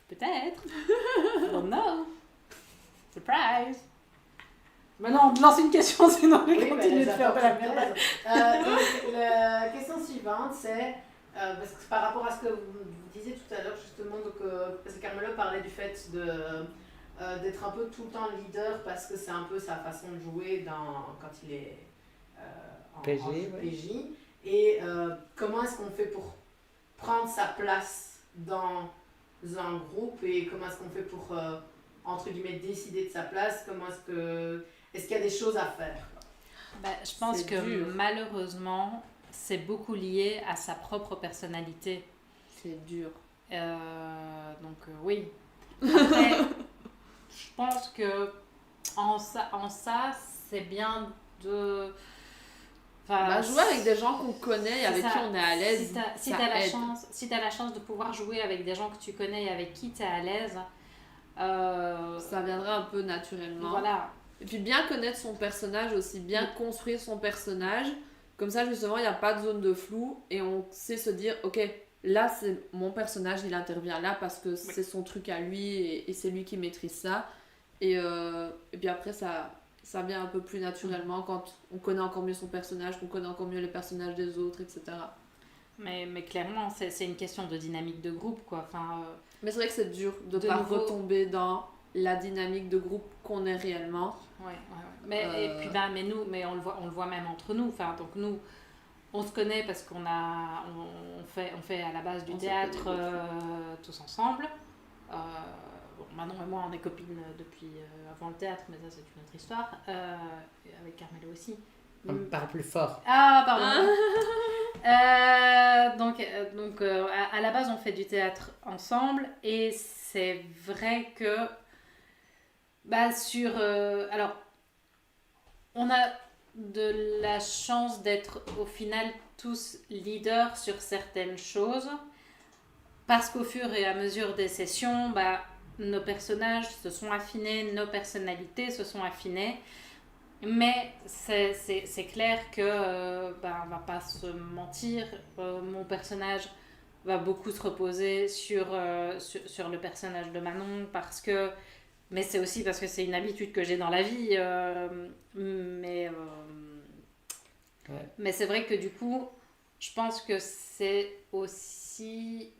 Peut-être. I don't know. Surprise. Maintenant, on me lance une question, sinon on va continuer de faire de la merde. La question suivante, c'est parce que par rapport à ce que vous disiez tout à l'heure, justement, parce que Carmelo parlait du fait d'être un peu tout le temps leader parce que c'est un peu sa façon de jouer quand il est en PJ. Et comment est-ce qu'on fait pour prendre sa place dans un groupe et comment est-ce qu'on fait pour, entre guillemets, décider de sa place? Est-ce qu'il y a des choses à faire? Je pense que malheureusement, c'est beaucoup lié à sa propre personnalité. C'est dur. Donc oui. Après, je pense que en ça, c'est bien de... jouer avec des gens qu'on connaît et avec qui on est à l'aise. Si t'as la chance de pouvoir jouer avec des gens que tu connais et avec qui t'es à l'aise, ça viendra un peu naturellement. Voilà. Et puis bien connaître son personnage aussi, bien construire son personnage. Comme ça, justement, il n'y a pas de zone de flou et on sait se dire, ok, là, c'est mon personnage, il intervient là parce que c'est son truc à lui et c'est lui qui maîtrise ça. Et puis après, ça vient un peu plus naturellement quand on connaît encore mieux son personnage, qu'on connaît encore mieux les personnages des autres, etc. Mais clairement, c'est une question de dynamique de groupe, quoi. Mais c'est vrai que c'est dur de pas retomber dans la dynamique de groupe qu'on est réellement. Ouais. Et puis mais on le voit même entre nous. Donc nous, on se connaît parce qu'on fait à la base du théâtre tous ensemble. Manon et moi, on est copines depuis avant le théâtre, mais ça c'est une autre histoire. Avec Carmelo aussi. On parle plus fort. Ah, pardon. Donc à la base, on fait du théâtre ensemble et c'est vrai que Alors, on a de la chance d'être au final tous leaders sur certaines choses, parce qu'au fur et à mesure des sessions, nos personnages se sont affinés, nos personnalités se sont affinées, mais c'est clair que, on va pas se mentir, mon personnage va beaucoup se reposer sur le personnage de Manon, mais c'est aussi parce que c'est une habitude que j'ai dans la vie, mais c'est vrai que du coup, je pense que c'est aussi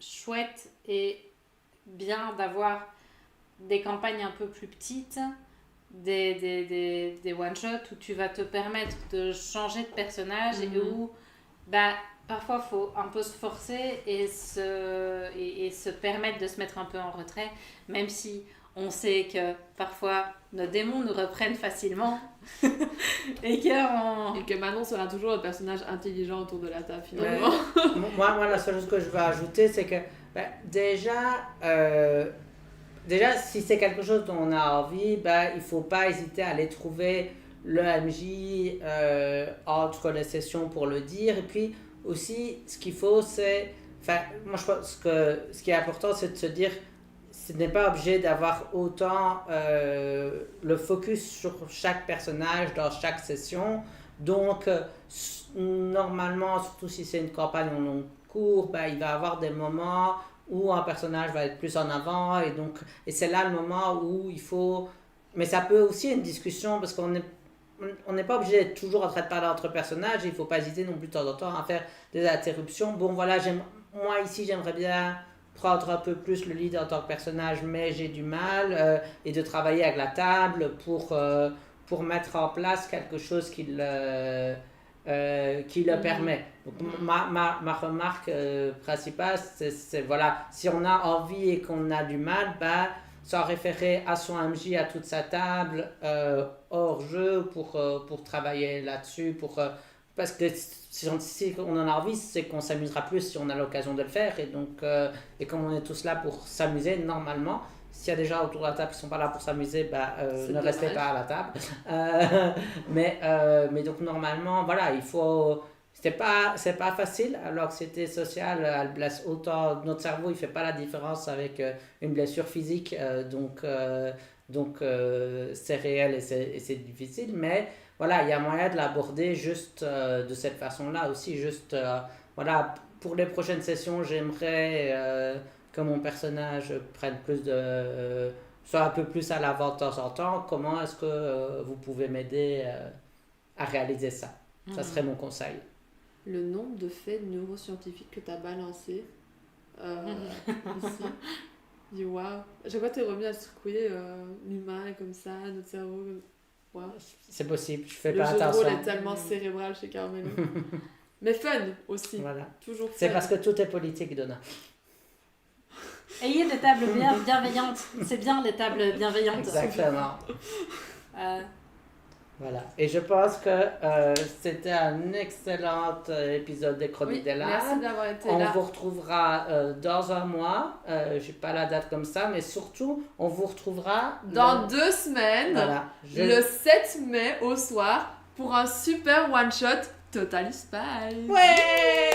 chouette et bien d'avoir des campagnes un peu plus petites, des one-shots où tu vas te permettre de changer de personnage et où parfois il faut un peu se forcer et se permettre de se mettre un peu en retrait, même si on sait que parfois nos démons nous reprennent facilement et que Manon sera toujours le personnage intelligent autour de la table finalement. Moi, la seule chose que je veux ajouter, c'est que déjà, si c'est quelque chose dont on a envie, il ne faut pas hésiter à aller trouver le MJ entre les sessions pour le dire. Et puis aussi, ce qu'il faut, c'est... moi, je pense que ce qui est important, c'est de se dire, ce n'est pas obligé d'avoir autant le focus sur chaque personnage dans chaque session. Donc, normalement, surtout si c'est une campagne en long cours, il va y avoir des moments où un personnage va être plus en avant et c'est là le moment où il faut... Mais ça peut aussi être une discussion parce qu'on n'est pas obligé d'être toujours en train de parler entre personnages, il ne faut pas hésiter non plus de temps en temps à faire des interruptions. Bon voilà, moi ici j'aimerais bien prendre un peu plus le lead en tant que personnage, mais j'ai du mal et de travailler avec la table pour mettre en place quelque chose qui le permet. Donc, ma remarque principale, c'est voilà, si on a envie et qu'on a du mal, s'en référer à son MJ, à toute sa table, hors jeu, pour travailler là-dessus, parce que si on en a envie, c'est qu'on s'amusera plus si on a l'occasion de le faire, et donc, et comme on est tous là pour s'amuser, normalement, s'il y a des gens autour de la table qui ne sont pas là pour s'amuser, ne restez pas à la table. Mais donc normalement, voilà, il faut... C'est pas facile, alors que c'était social, elle blesse autant. Notre cerveau, il ne fait pas la différence avec une blessure physique, donc c'est réel et c'est difficile. Mais voilà, il y a moyen de l'aborder juste de cette façon-là aussi. Juste, voilà, pour les prochaines sessions, j'aimerais... que mon personnage prenne plus soit un peu plus à l'avant de temps en temps. Comment est-ce que vous pouvez m'aider à réaliser ça? Ça serait mon conseil. Le nombre de faits neuroscientifiques que tu as balancé ici, je dis waouh. À chaque fois tu es revenu à ce truc, l'humain est comme ça, notre cerveau, wow. C'est possible, je fais le pas attention. Le jeu de rôle est attention. tellement cérébral chez Carmelo. Mais fun aussi, Voilà. toujours fun. C'est parce que tout est politique, Donna. Ayez des tables bienveillantes. C'est bien les tables bienveillantes. Exactement. Voilà. Et je pense que c'était un excellent épisode des Chroniques des Larmes. Merci d'avoir été on là. vous retrouvera dans un mois. J'ai pas la date comme ça, mais surtout, on vous retrouvera dans 2 semaines, voilà, le 7 mai au soir, pour un super one-shot Total Spice. Ouais!